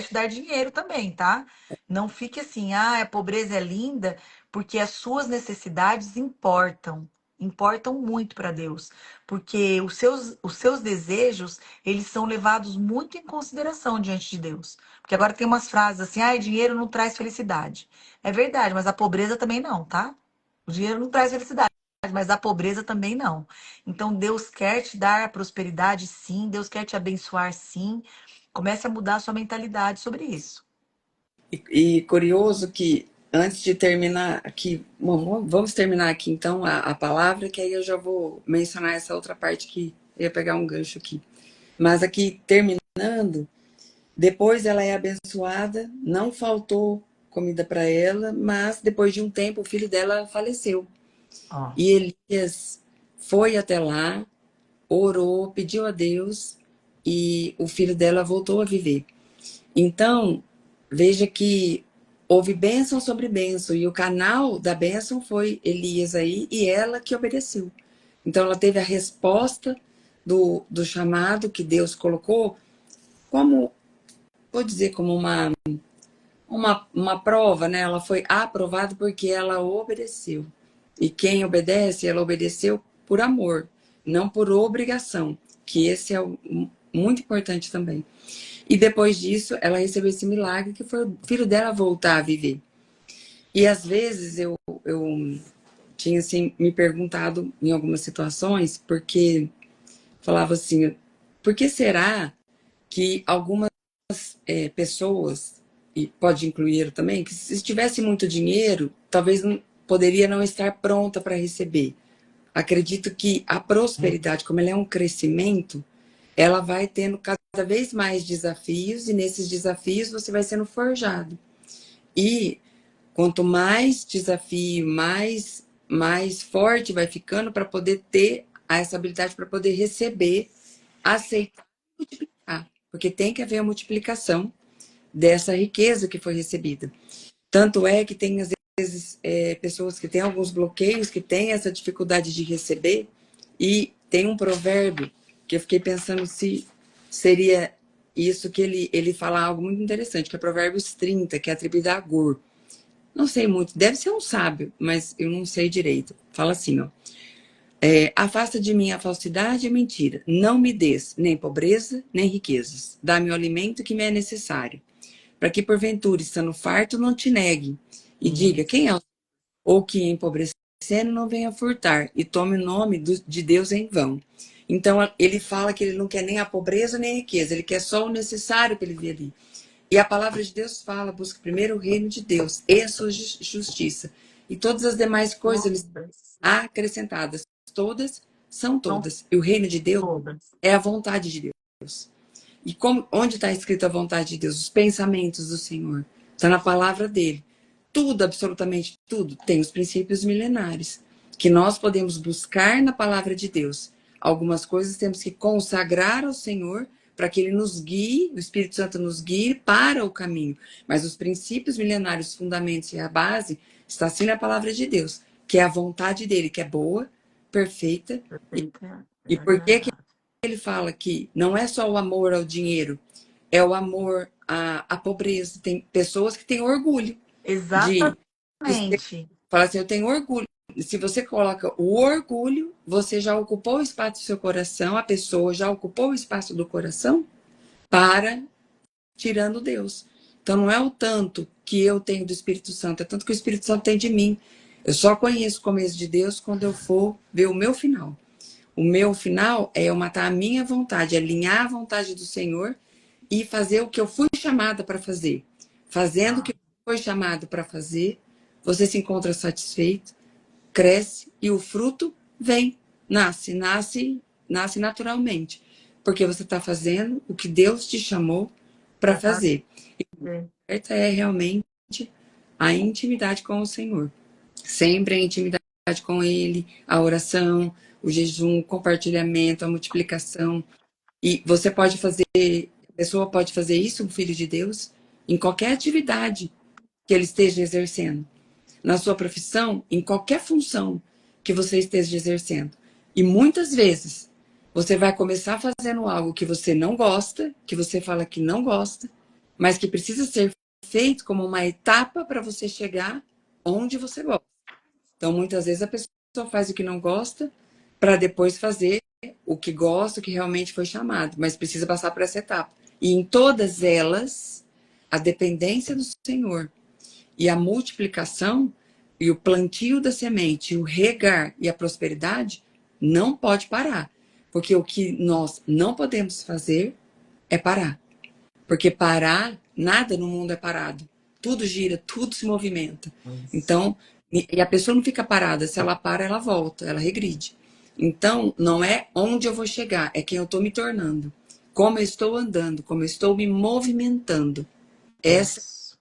S1: te dar dinheiro também, tá? Não fique assim, a pobreza é linda, porque as suas necessidades importam. Importam muito para Deus, porque os seus desejos, eles são levados muito em consideração diante de Deus. Porque agora tem umas frases assim, dinheiro não traz felicidade. É verdade, mas a pobreza também não, tá? O dinheiro não traz felicidade, mas a pobreza também não. Então Deus quer te dar prosperidade, sim. Deus quer te abençoar, sim. Comece a mudar a sua mentalidade sobre isso.
S2: e curioso que, antes de terminar aqui, bom, vamos terminar aqui então a palavra, que aí eu já vou mencionar essa outra parte que eu ia pegar um gancho aqui. Mas aqui, terminando, depois ela é abençoada, não faltou comida para ela, mas depois de um tempo o filho dela faleceu.
S1: Ó,
S2: E Elias foi até lá, orou, pediu a Deus e o filho dela voltou a viver. Então, veja que houve bênção sobre bênção e o canal da bênção foi Elias aí e ela que obedeceu. Então, ela teve a resposta do chamado que Deus colocou como, vou dizer, como uma prova, né? Ela foi aprovada porque ela obedeceu. E quem obedece, ela obedeceu por amor, não por obrigação, que esse é muito importante também. E depois disso, ela recebeu esse milagre que foi o filho dela voltar a viver. E às vezes eu tinha assim, me perguntado em algumas situações, porque falava assim, por que será que algumas pessoas, e pode incluir eu também, que se tivesse muito dinheiro, talvez não, poderia não estar pronta para receber. Acredito que a prosperidade, como ela é um crescimento, ela vai tendo cada vez mais desafios e nesses desafios você vai sendo forjado. E quanto mais desafio, mais forte vai ficando para poder ter essa habilidade para poder receber, aceitar e multiplicar. Porque tem que haver a multiplicação dessa riqueza que foi recebida. Tanto é que tem, às vezes, pessoas que têm alguns bloqueios, que têm essa dificuldade de receber, e tem um provérbio que eu fiquei pensando se seria isso que ele fala algo muito interessante, que é Provérbios 30, que é atribuído a Agur. Não sei muito, deve ser um sábio, mas eu não sei direito. Fala assim, ó. Afasta de mim a falsidade e a mentira. Não me des nem pobreza, nem riquezas. Dá-me o alimento que me é necessário, para que porventura, estando farto, não te negue. E diga,
S1: isso.
S2: quem é o ou que empobrecendo não venha furtar, e tome o nome de Deus em vão. Então, ele fala que ele não quer nem a pobreza nem a riqueza, ele quer só o necessário para ele ver ali. E a palavra de Deus fala, busca primeiro o reino de Deus e a sua justiça. E todas as demais coisas lhes
S1: Todas.
S2: acrescentadas. Todas são
S1: São
S2: todas. E o reino de Deus
S1: todas.
S2: é a vontade de Deus. E onde está escrito a vontade de Deus? Os pensamentos do Senhor. Está na palavra dele. Tudo, absolutamente tudo, tem os princípios milenares que nós podemos buscar na palavra de Deus. Algumas coisas temos que consagrar ao Senhor para que ele nos guie, o Espírito Santo nos guie para o caminho. Mas os princípios milenários, os fundamentos e a base está assim na palavra de Deus, que é a vontade dele, que é boa, perfeita.
S1: Perfeita e
S2: E por que
S1: agradável.
S2: ele fala que não é só o amor ao dinheiro, é o amor à pobreza. Tem pessoas que têm orgulho de, de ser,
S1: Exatamente.
S2: fala assim, eu tenho orgulho. Se você coloca o orgulho, você já ocupou o espaço do seu coração, a pessoa já ocupou o espaço do coração para tirando Deus. Então não é o tanto que eu tenho do Espírito Santo, é tanto que o Espírito Santo tem de mim. Eu só conheço o começo de Deus quando eu for ver o meu final. O meu final é eu matar a minha vontade, alinhar a vontade do Senhor e fazer o que eu fui chamada para fazer. Fazendo o que foi chamado para fazer, você se encontra satisfeito, cresce e o fruto vem, nasce nasce naturalmente, porque você está fazendo o que Deus te chamou para
S1: Exato.
S2: fazer. E o certo é realmente a intimidade com o Senhor. Sempre a intimidade com Ele, a oração, o jejum, o compartilhamento, a multiplicação. E você pode fazer, a pessoa pode fazer isso, um filho de Deus, em qualquer atividade que ele esteja exercendo. Na sua profissão, em qualquer função que você esteja exercendo. E muitas vezes você vai começar fazendo algo que você não gosta, que você fala que não gosta, mas que precisa ser feito como uma etapa para você chegar onde você gosta. Então, muitas vezes a pessoa faz o que não gosta para depois fazer o que gosta, o que realmente foi chamado, mas precisa passar por essa etapa. E em todas elas, a dependência do Senhor e a multiplicação e o plantio da semente, o regar e a prosperidade não pode parar. Porque o que nós não podemos fazer é parar. Porque parar, nada no mundo é parado. Tudo gira, tudo se movimenta. Então, e a pessoa não fica parada. Se ela para, ela volta, ela regride. Então, não é onde eu vou chegar, é quem eu estou me tornando. Como eu estou andando, como eu estou me movimentando. Essa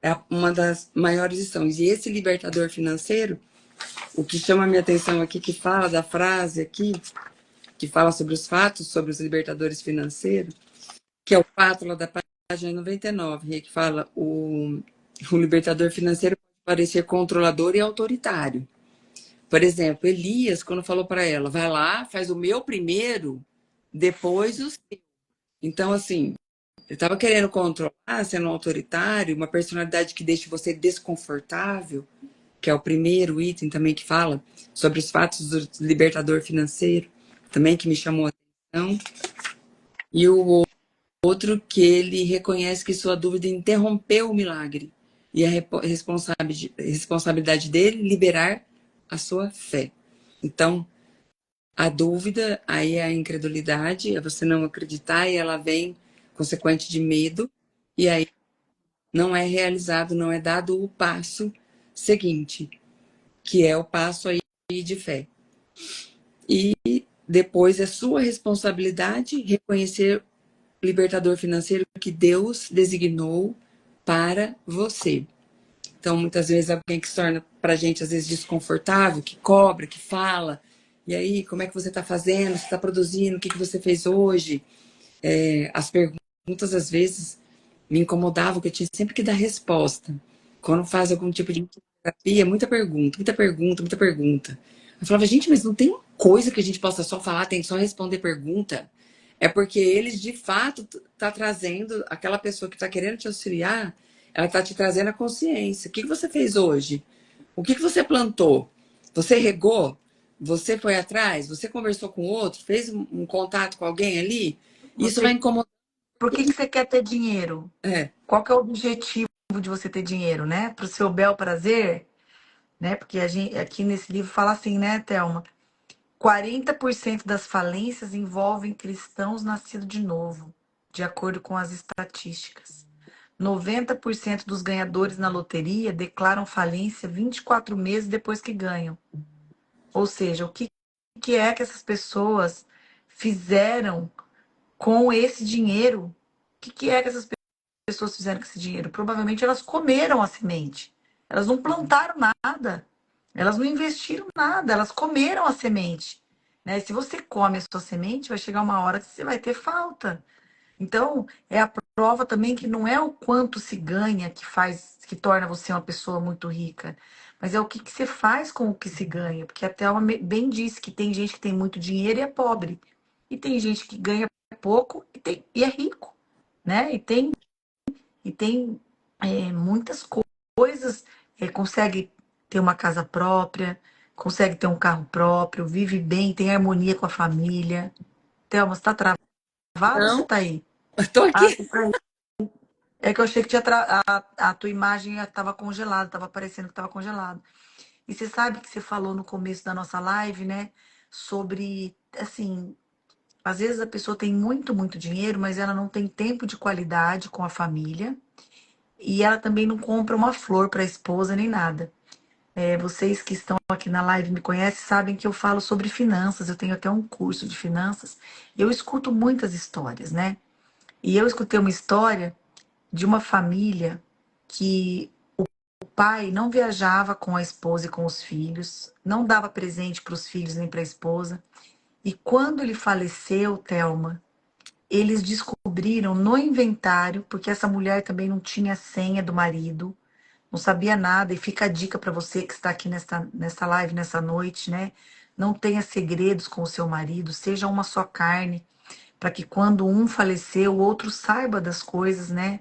S2: é uma das maiores lições. E esse libertador financeiro, o que chama a minha atenção aqui, que fala da frase aqui, que fala sobre os fatos, sobre os libertadores financeiros, que é o fato lá da página 99, que fala o libertador financeiro pode parecer controlador e autoritário. Por exemplo, Elias, quando falou para ela, vai lá, faz o meu primeiro, depois o seu. Então, assim, ele estava querendo controlar, sendo autoritário, uma personalidade que deixa você desconfortável, que é o primeiro item também que fala sobre os fatos do libertador financeiro, também que me chamou a atenção. E o outro que ele reconhece que sua dúvida interrompeu o milagre. E a responsabilidade dele liberar a sua fé. Então, a dúvida, aí é a incredulidade, é você não acreditar, e ela vem consequente de medo, e aí não é realizado, não é dado o passo seguinte, que é o passo aí de fé. E depois é sua responsabilidade reconhecer o libertador financeiro que Deus designou para você. Então, muitas vezes, alguém que se torna para a gente, às vezes, desconfortável, que cobra, que fala, e aí, como é que você está fazendo? Você está produzindo? O que você fez hoje? As perguntas, às vezes, me incomodavam, porque eu tinha sempre que dar resposta. Quando faz algum tipo de terapia, muita pergunta, muita pergunta, muita pergunta. Eu falava, gente, mas não tem coisa que a gente possa só falar, tem que só responder pergunta. É porque eles, de fato, tá trazendo, aquela pessoa que está querendo te auxiliar, ela está te trazendo a consciência. O que você fez hoje? O que você plantou? Você regou? Você foi atrás? Você conversou com outro? Fez um contato com alguém ali? Isso vai
S1: Você,
S2: incomodar.
S1: por que que você quer ter dinheiro?
S2: É.
S1: Qual que é o objetivo de você ter dinheiro, né? Para o seu bel prazer, né? Porque a gente, aqui nesse livro fala assim, né, Thelma? 40% das falências envolvem cristãos nascidos de novo, de acordo com as estatísticas. 90% dos ganhadores na loteria declaram falência 24 meses depois que ganham. Ou seja, o que é que essas pessoas fizeram com esse dinheiro? O que é que essas pessoas fizeram com esse dinheiro? Provavelmente elas comeram a semente. Elas não plantaram nada. Elas não investiram nada. Elas comeram a semente. Né? Se você come a sua semente, vai chegar uma hora que você vai ter falta. Então, é a prova também que não é o quanto se ganha que faz, que torna você uma pessoa muito rica, mas é o que você faz com o que se ganha. Porque até ela bem disse que tem gente que tem muito dinheiro e é pobre. E tem gente que ganha pouco e é rico, né? E tem muitas coisas, consegue ter uma casa própria, consegue ter um carro próprio, vive bem, tem harmonia com a família. Thelma, você tá travado ou você
S2: Não,
S1: tá aí?
S2: eu tô
S1: Ah,
S2: aqui.
S1: você tá aí. É que eu achei que a tua imagem estava congelada, estava parecendo que estava congelado. E você sabe que você falou no começo da nossa live, né? Sobre, assim, às vezes a pessoa tem muito, muito dinheiro, mas ela não tem tempo de qualidade com a família. E ela também não compra uma flor para a esposa nem nada. Vocês que estão aqui na live me conhecem, sabem que eu falo sobre finanças, eu tenho até um curso de finanças. Eu escuto muitas histórias, né? E eu escutei uma história de uma família que o pai não viajava com a esposa e com os filhos, não dava presente para os filhos nem para a esposa. E quando ele faleceu, Thelma, eles descobriram no inventário, porque essa mulher também não tinha senha do marido, não sabia nada. E fica a dica para você que está aqui nessa live, nessa noite, né? Não tenha segredos com o seu marido, seja uma só carne, para que quando um falecer, o outro saiba das coisas, né?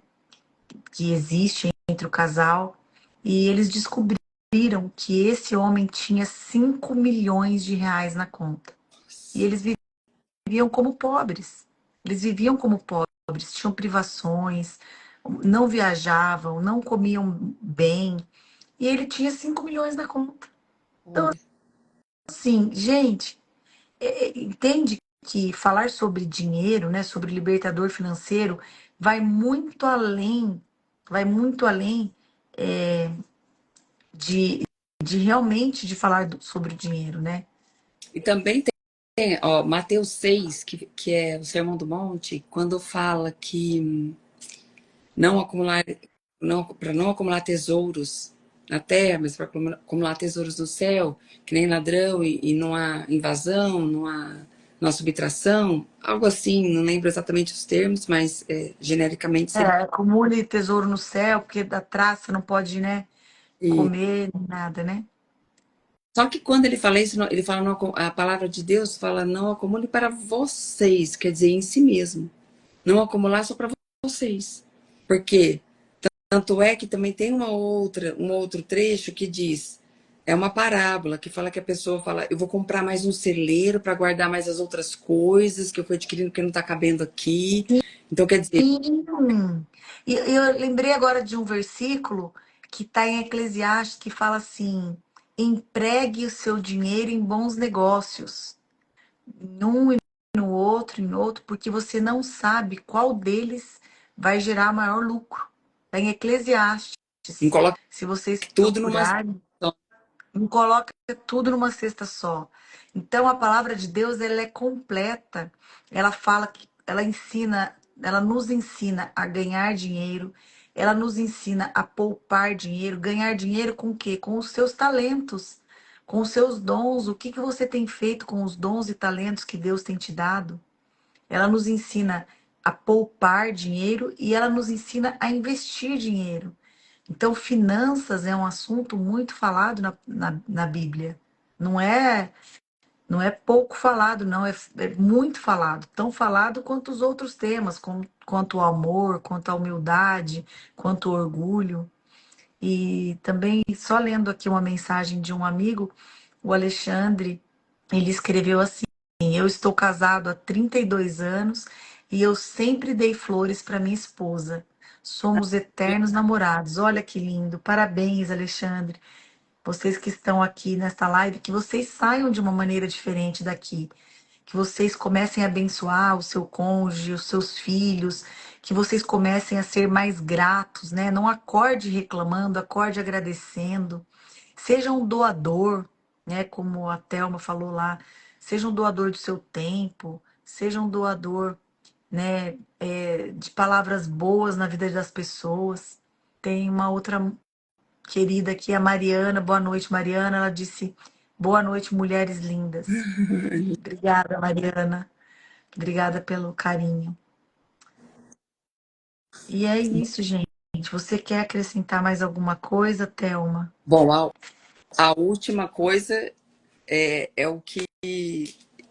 S1: Que existem entre o casal. E eles descobriram que esse homem tinha 5 milhões de reais na conta. E eles viviam como pobres. Eles viviam como pobres, tinham privações, não viajavam, não comiam bem. E ele tinha 5 milhões na conta. Então,
S2: Olha.
S1: assim, gente, entende que falar sobre dinheiro, né, sobre libertador financeiro, vai muito além é, de, de realmente de falar sobre o dinheiro, né?
S2: E também tem, ó, Mateus 6, que é o Sermão do Monte, quando fala que não acumular, não, para não acumular tesouros na terra, mas para acumular tesouros no céu, que nem ladrão e não há invasão, não há subtração, algo assim, não lembro exatamente os termos, mas genericamente seria.
S1: Acumule tesouro no céu, porque da traça não pode, né,
S2: E,
S1: comer nada, né?
S2: só que quando ele fala isso, ele fala, a palavra de Deus fala, não acumule para vocês, quer dizer, em si mesmo. Não acumular só para vocês. Porque tanto é que também tem um outro trecho que diz, é uma parábola que fala que a pessoa fala, eu vou comprar mais um celeiro para guardar mais as outras coisas que eu fui adquirindo que não está cabendo aqui. Então, quer dizer,
S1: Sim. E eu lembrei agora de um versículo que está em Eclesiastes que fala assim: empregue o seu dinheiro em bons negócios, num e no outro, porque você não sabe qual deles vai gerar maior lucro. Está em Eclesiastes.
S2: não coloque
S1: Se vocês
S2: tudo numa
S1: procurarem, não coloca tudo numa cesta só. Então a palavra de Deus ela é completa. Ela fala que ela ensina, ela nos ensina a ganhar dinheiro, ela nos ensina a poupar dinheiro, ganhar dinheiro com o quê? Com os seus talentos, com os seus dons. O que que você tem feito com os dons e talentos que Deus tem te dado? Ela nos ensina a poupar dinheiro e ela nos ensina a investir dinheiro. Então, finanças é um assunto muito falado na Bíblia. Não é, não é pouco falado, não, é muito falado. Tão falado quanto os outros temas, quanto o amor, quanto a humildade, quanto o orgulho. E também, só lendo aqui uma mensagem de um amigo, o Alexandre, ele escreveu assim: eu estou casado há 32 anos e eu sempre dei flores para minha esposa. Somos eternos namorados. Olha que lindo. Parabéns, Alexandre. Vocês que estão aqui nesta live, que vocês saiam de uma maneira diferente daqui. Que vocês comecem a abençoar o seu cônjuge, os seus filhos, que vocês comecem a ser mais gratos, né? Não acorde reclamando, acorde agradecendo. Seja um doador, né? Como a Thelma falou lá, seja um doador do seu tempo, seja um doador, né? De palavras boas na vida das pessoas. Tem uma outra querida aqui, a Mariana. Boa noite, Mariana. Ela disse: boa noite, mulheres lindas. Obrigada, Mariana. Obrigada pelo carinho. E é isso, gente. Você quer acrescentar mais alguma coisa, Thelma?
S2: bom, a última coisa é o que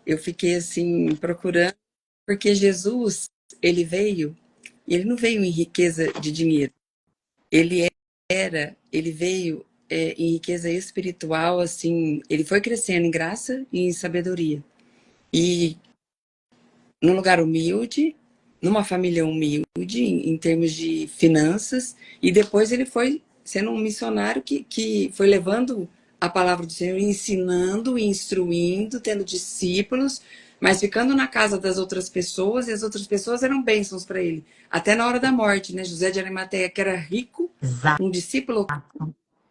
S2: eu fiquei assim procurando, porque Jesus, ele veio, e ele não veio em riqueza de dinheiro. Ele ele veio em riqueza espiritual, assim, ele foi crescendo em graça e em sabedoria. E num lugar humilde, numa família humilde, em termos de finanças, e depois ele foi sendo um missionário que foi levando a palavra do Senhor, ensinando, instruindo, tendo discípulos, mas ficando na casa das outras pessoas, e as outras pessoas eram bênçãos para ele. Até na hora da morte, né? José de Arimateia, que era rico,
S1: Exato.
S2: um discípulo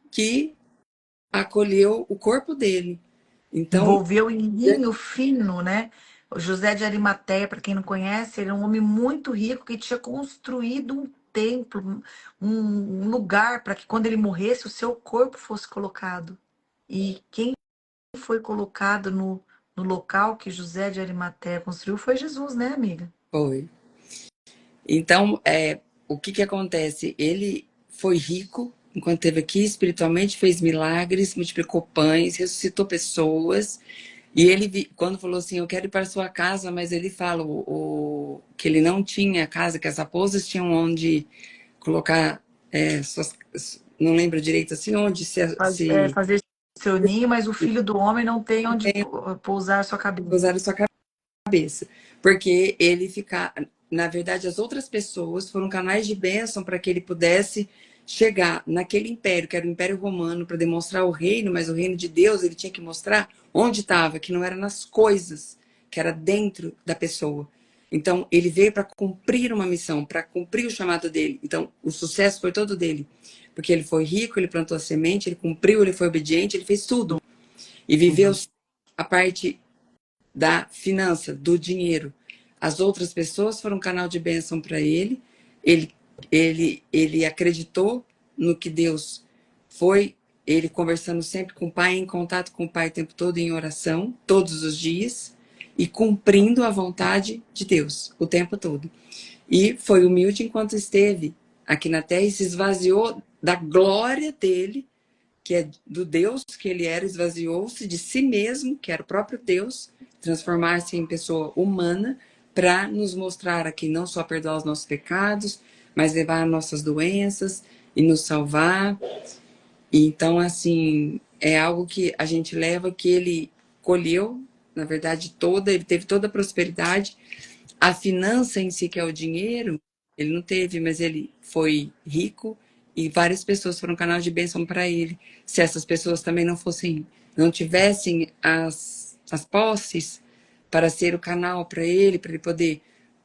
S2: que acolheu o corpo dele. Então,
S1: Envolveu em linho fino, né? O José de Arimateia, para quem não conhece, ele é um homem muito rico que tinha construído um templo, um lugar para que quando ele morresse, o seu corpo fosse colocado. E quem foi colocado no local que José de Arimateia construiu foi Jesus, né, amiga?
S2: foi. Então, o que que acontece? Ele foi rico enquanto esteve aqui, espiritualmente fez milagres, multiplicou pães, ressuscitou pessoas. E ele, quando falou assim, eu quero ir para a sua casa, mas ele fala que ele não tinha casa, que as raposas tinham onde colocar suas, não lembro direito assim, onde se
S1: Fazer seu ninho, mas o filho do homem não tem onde pousar sua cabeça.
S2: usar a sua cabeça. Porque ele ficar. Na verdade, as outras pessoas foram canais de bênção para que ele pudesse chegar naquele império, que era o Império Romano, para demonstrar o reino, mas o reino de Deus ele tinha que mostrar onde estava, que não era nas coisas, que era dentro da pessoa. Então, ele veio para cumprir uma missão, para cumprir o chamado dele. Então, o sucesso foi todo dele. Porque ele foi rico, ele plantou a semente, ele cumpriu, ele foi obediente, ele fez tudo. E viveu
S1: Tudo.
S2: a parte da finança, do dinheiro. As outras pessoas foram um canal de bênção para ele. Ele, ele acreditou no que Deus foi. Ele conversando sempre com o Pai, em contato com o Pai o tempo todo, em oração, todos os dias, e cumprindo a vontade de Deus o tempo todo. E foi humilde enquanto esteve aqui na Terra e se esvaziou da glória dele, que é do Deus que ele era, esvaziou-se de si mesmo, que era o próprio Deus, transformar-se em pessoa humana para nos mostrar aqui não só perdoar os nossos pecados, mas levar nossas doenças e nos salvar. E então, assim, é algo que a gente leva que ele colheu, na verdade, toda, ele teve toda a prosperidade. A finança em si, que é o dinheiro, ele não teve, mas ele foi rico e várias pessoas foram um canal de bênção para ele. Se essas pessoas também não fossem, não tivessem as posses para ser o canal para ele poder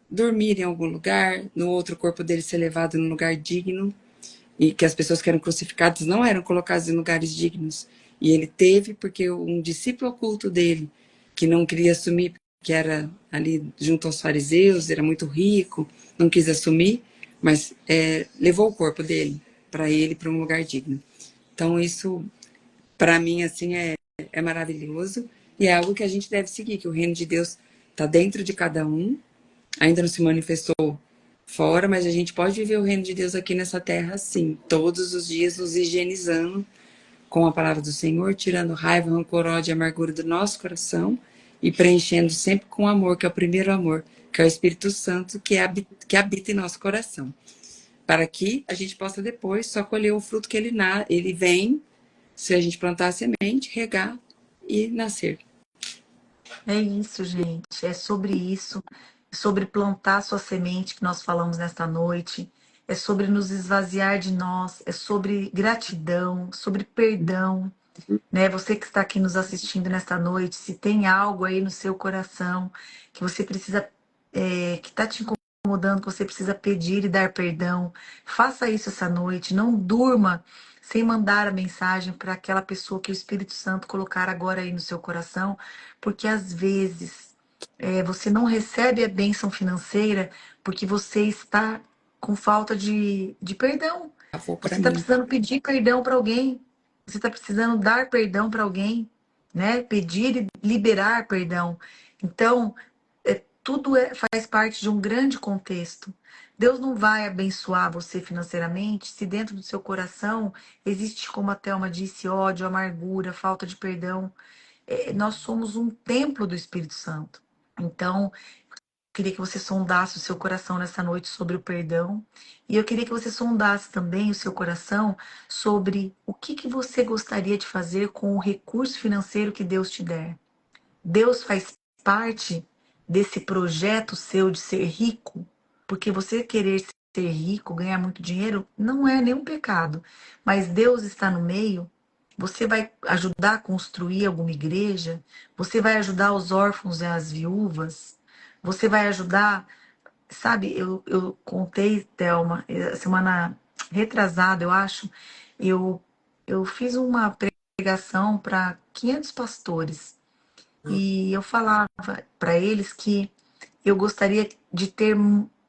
S2: dormir em algum lugar, no outro corpo dele ser levado num lugar digno, e que as pessoas que eram crucificadas não eram colocadas em lugares dignos. E ele teve porque um discípulo oculto dele, que não queria assumir, que era ali junto aos fariseus, era muito rico, não quis assumir, mas levou o corpo dele para ele para um lugar digno. Então isso, para mim, assim, é maravilhoso e é algo que a gente deve seguir, que o reino de Deus está dentro de cada um, ainda não se manifestou fora, mas a gente pode viver o reino de Deus aqui nessa terra, sim, todos os dias nos higienizando com a palavra do Senhor, tirando raiva, rancor, ódio e amargura do nosso coração e preenchendo sempre com amor, que é o primeiro amor, que é o Espírito Santo que habita em nosso coração. Para que a gente possa depois só colher o fruto que ele vem, se a gente plantar a semente, regar e nascer.
S1: É isso, gente. É sobre isso. É sobre plantar sua semente que nós falamos nesta noite. É sobre nos esvaziar de nós. É sobre gratidão, sobre perdão. Né? Você que está aqui nos assistindo nesta noite, se tem algo aí no seu coração que você precisa, que está te incomodando, que você precisa pedir e dar perdão, faça isso essa noite. Não durma sem mandar a mensagem para aquela pessoa que o Espírito Santo colocar agora aí no seu coração, porque às vezes você não recebe a bênção financeira porque você está com falta de perdão.
S2: Favor
S1: Você
S2: para
S1: está
S2: mim.
S1: precisando pedir perdão para alguém. Você está precisando dar perdão para alguém, né? Pedir e liberar perdão. Então, tudo faz parte de um grande contexto. Deus não vai abençoar você financeiramente se dentro do seu coração existe, como a Thelma disse, ódio, amargura, falta de perdão. Nós somos um templo do Espírito Santo. Então, queria que você sondasse o seu coração nessa noite sobre o perdão. E eu queria que você sondasse também o seu coração sobre o que você gostaria de fazer com o recurso financeiro que Deus te der. Deus faz parte desse projeto seu de ser rico, porque você querer ser rico, ganhar muito dinheiro, não é nenhum pecado. Mas Deus está no meio. Você vai ajudar a construir alguma igreja? Você vai ajudar os órfãos e as viúvas? Você vai ajudar. Sabe, eu contei, Thelma, semana retrasada, eu acho, eu fiz uma pregação para 500 pastores. E eu falava para eles que eu gostaria de ter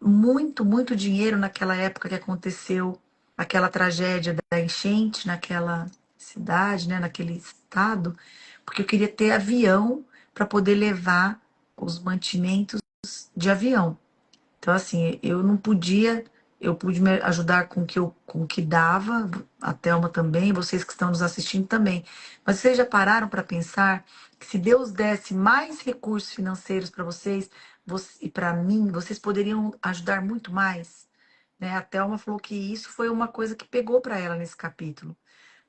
S1: muito, muito dinheiro naquela época que aconteceu aquela tragédia da enchente naquela cidade, né, naquele estado, porque eu queria ter avião para poder levar os mantimentos de avião. Então, assim, eu não podia, eu pude me ajudar com o que com o que dava, a Thelma também, vocês que estão nos assistindo também. Mas vocês já pararam para pensar que se Deus desse mais recursos financeiros para vocês, e para mim, vocês poderiam ajudar muito mais? Né? A Thelma falou que isso foi uma coisa que pegou para ela nesse capítulo.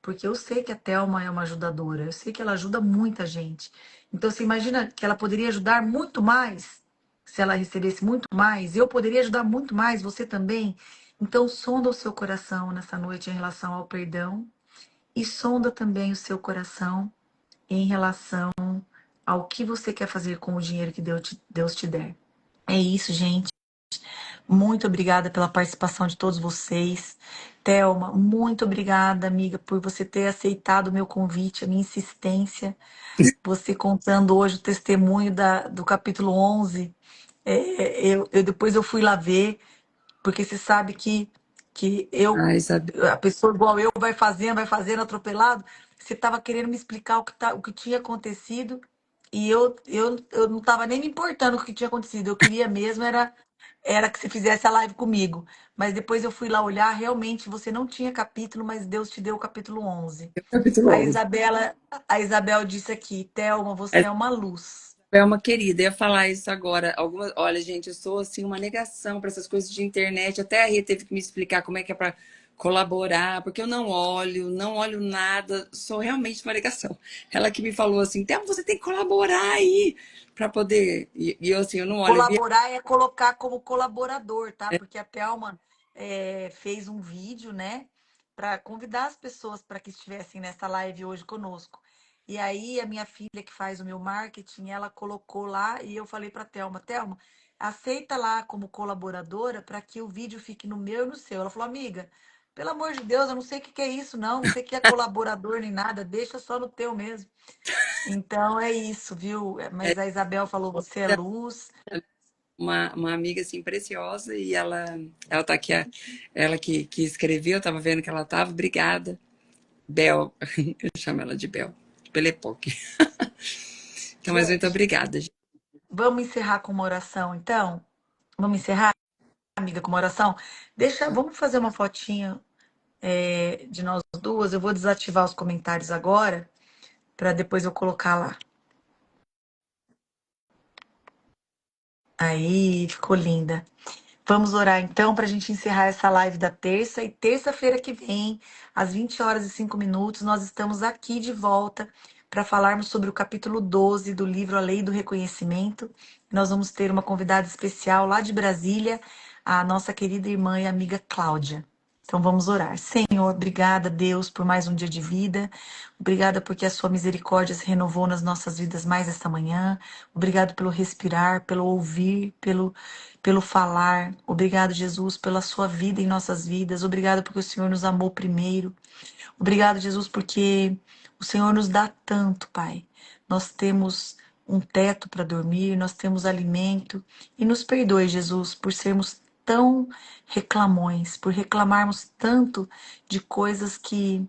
S1: Porque eu sei que a Thelma é uma ajudadora, eu sei que ela ajuda muita gente. Então, você imagina que ela poderia ajudar muito mais se ela recebesse muito mais, eu poderia ajudar muito mais, você também. Então, sonda o seu coração nessa noite em relação ao perdão e sonda também o seu coração em relação ao que você quer fazer com o dinheiro que Deus te der. É isso, gente. Muito obrigada pela participação de todos vocês. Thelma, muito obrigada, amiga, por você ter aceitado o meu convite, a minha insistência. Você contando hoje o testemunho do capítulo 11. Depois eu fui lá ver, porque você sabe que
S2: Ah, Isabel,
S1: a pessoa igual eu vai fazendo atropelado. Você estava querendo me explicar o que tinha acontecido e eu não estava nem me importando com o que tinha acontecido. Eu queria mesmo era que você fizesse a live comigo. Mas depois eu fui lá olhar, realmente você não tinha capítulo, mas Deus te deu o capítulo 11.
S2: capítulo
S1: A
S2: 11.
S1: Isabela, a Isabel disse aqui, Thelma, você é uma luz.
S2: É uma querida, eu ia falar isso agora. Olha, gente, eu sou assim uma negação para essas coisas de internet. Até a Rê teve que me explicar como é que é para colaborar, porque eu não olho nada, sou realmente uma negação. Ela que me falou assim, Thelma, você tem que colaborar aí para poder. E eu assim, eu não olho.
S1: Colaborar é colocar como colaborador, tá? Porque a Thelma fez um vídeo, né, para convidar as pessoas para que estivessem nessa live hoje conosco. E aí a minha filha que faz o meu marketing, ela colocou lá e eu falei para Thelma, Thelma, aceita lá como colaboradora para que o vídeo fique no meu e no seu. Ela falou, amiga, pelo amor de Deus, eu não sei o que que é isso, não sei o que é colaborador nem nada, deixa só no teu mesmo. Então é isso, viu?
S2: É,
S1: Mas a Isabel falou, você é luz.
S2: uma amiga assim preciosa e ela tá aqui, ela que escreveu, tava vendo que ela tava, obrigada. Bel, eu chamo ela de Bel, pela Epoque. Então, mas muito
S1: Gente,
S2: obrigada, gente.
S1: vamos encerrar com uma oração, então? Vamos encerrar, amiga, com uma oração? Vamos fazer uma fotinha de nós duas. Eu vou desativar os comentários agora, para depois eu colocar lá. Aí, ficou linda. Vamos orar então para a gente encerrar essa live da terça. E terça-feira que vem, às 20 horas e 5 minutos, nós estamos aqui de volta para falarmos sobre o capítulo 12 do livro A Lei do Reconhecimento. Nós vamos ter uma convidada especial lá de Brasília, a nossa querida irmã e amiga Cláudia. Então vamos orar. Senhor, obrigada, Deus, por mais um dia de vida. Obrigada porque a sua misericórdia se renovou nas nossas vidas mais esta manhã. Obrigado pelo respirar, pelo ouvir, pelo falar. Obrigado, Jesus, pela sua vida em nossas vidas. Obrigado porque o Senhor nos amou primeiro. Obrigado, Jesus, porque o Senhor nos dá tanto, Pai. Nós temos um teto para dormir, nós temos alimento. E nos perdoe, Jesus, por sermos tão reclamões, por reclamarmos tanto de coisas que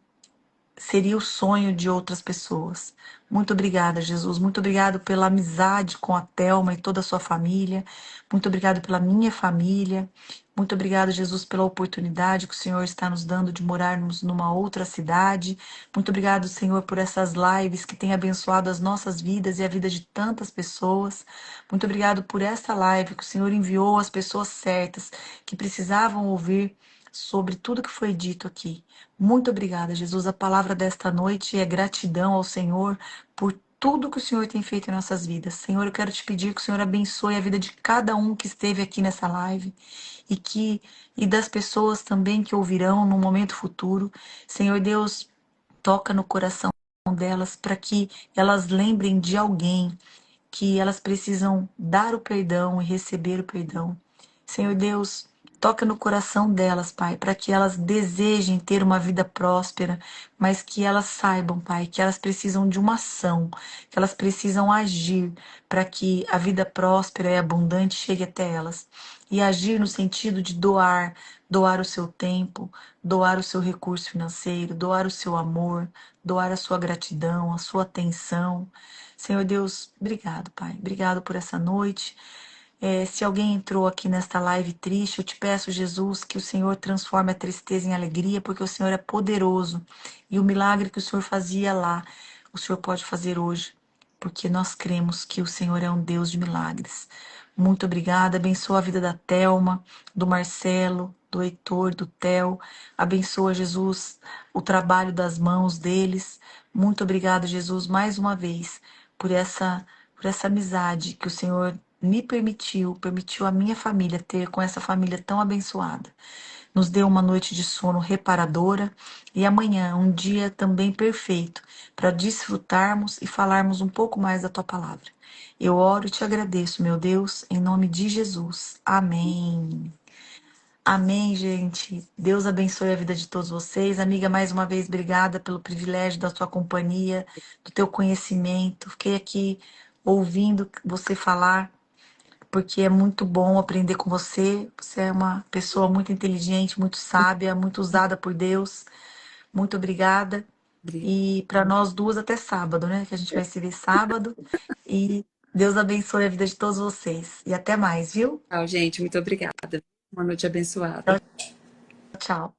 S1: seria o sonho de outras pessoas. Muito obrigada, Jesus. Muito obrigado pela amizade com a Thelma e toda a sua família. Muito obrigado pela minha família. Muito obrigado, Jesus, pela oportunidade que o Senhor está nos dando de morarmos numa outra cidade. Muito obrigado, Senhor, por essas lives que têm abençoado as nossas vidas e a vida de tantas pessoas. Muito obrigado por essa live que o Senhor enviou às pessoas certas que precisavam ouvir sobre tudo que foi dito aqui. Muito obrigada, Jesus. A palavra desta noite é gratidão ao Senhor por tudo que o Senhor tem feito em nossas vidas. Senhor, eu quero te pedir que o Senhor abençoe a vida de cada um que esteve aqui nessa live e das pessoas também que ouvirão no momento futuro. Senhor Deus, toca no coração delas para que elas lembrem de alguém que elas precisam dar o perdão e receber o perdão. Senhor Deus, Toca no coração delas, Pai, para que elas desejem ter uma vida próspera, mas que elas saibam, Pai, que elas precisam de uma ação, que elas precisam agir para que a vida próspera e abundante chegue até elas. E agir no sentido de doar, doar o seu tempo, doar o seu recurso financeiro, doar o seu amor, doar a sua gratidão, a sua atenção. Senhor Deus, obrigado, Pai. Obrigado por essa noite. Se alguém entrou aqui nesta live triste, eu te peço, Jesus, que o Senhor transforme a tristeza em alegria, porque o Senhor é poderoso. E o milagre que o Senhor fazia lá, o Senhor pode fazer hoje, porque nós cremos que o Senhor é um Deus de milagres. Muito obrigada. Abençoa a vida da Thelma, do Marcelo, do Heitor, do Theo. Abençoa, Jesus, o trabalho das mãos deles. Muito obrigada, Jesus, mais uma vez, por essa amizade que o Senhor me permitiu a minha família ter com essa família tão abençoada. Nos deu uma noite de sono reparadora e amanhã um dia também perfeito para desfrutarmos e falarmos um pouco mais da tua palavra. Eu oro e te agradeço, meu Deus, em nome de Jesus. Amém. Amém, gente. Deus abençoe a vida de todos vocês. Amiga, mais uma vez, obrigada pelo privilégio da sua companhia, do teu conhecimento. Fiquei aqui ouvindo você falar, porque é muito bom aprender com você. Você é uma pessoa muito inteligente, muito sábia, muito usada por Deus. Muito obrigada. E para nós duas até sábado, né? Que a gente vai se ver sábado. E Deus abençoe a vida de todos vocês. E até mais, viu?
S2: Tchau, gente. Muito obrigada. Uma noite
S1: Tchau,
S2: abençoada.
S1: tchau.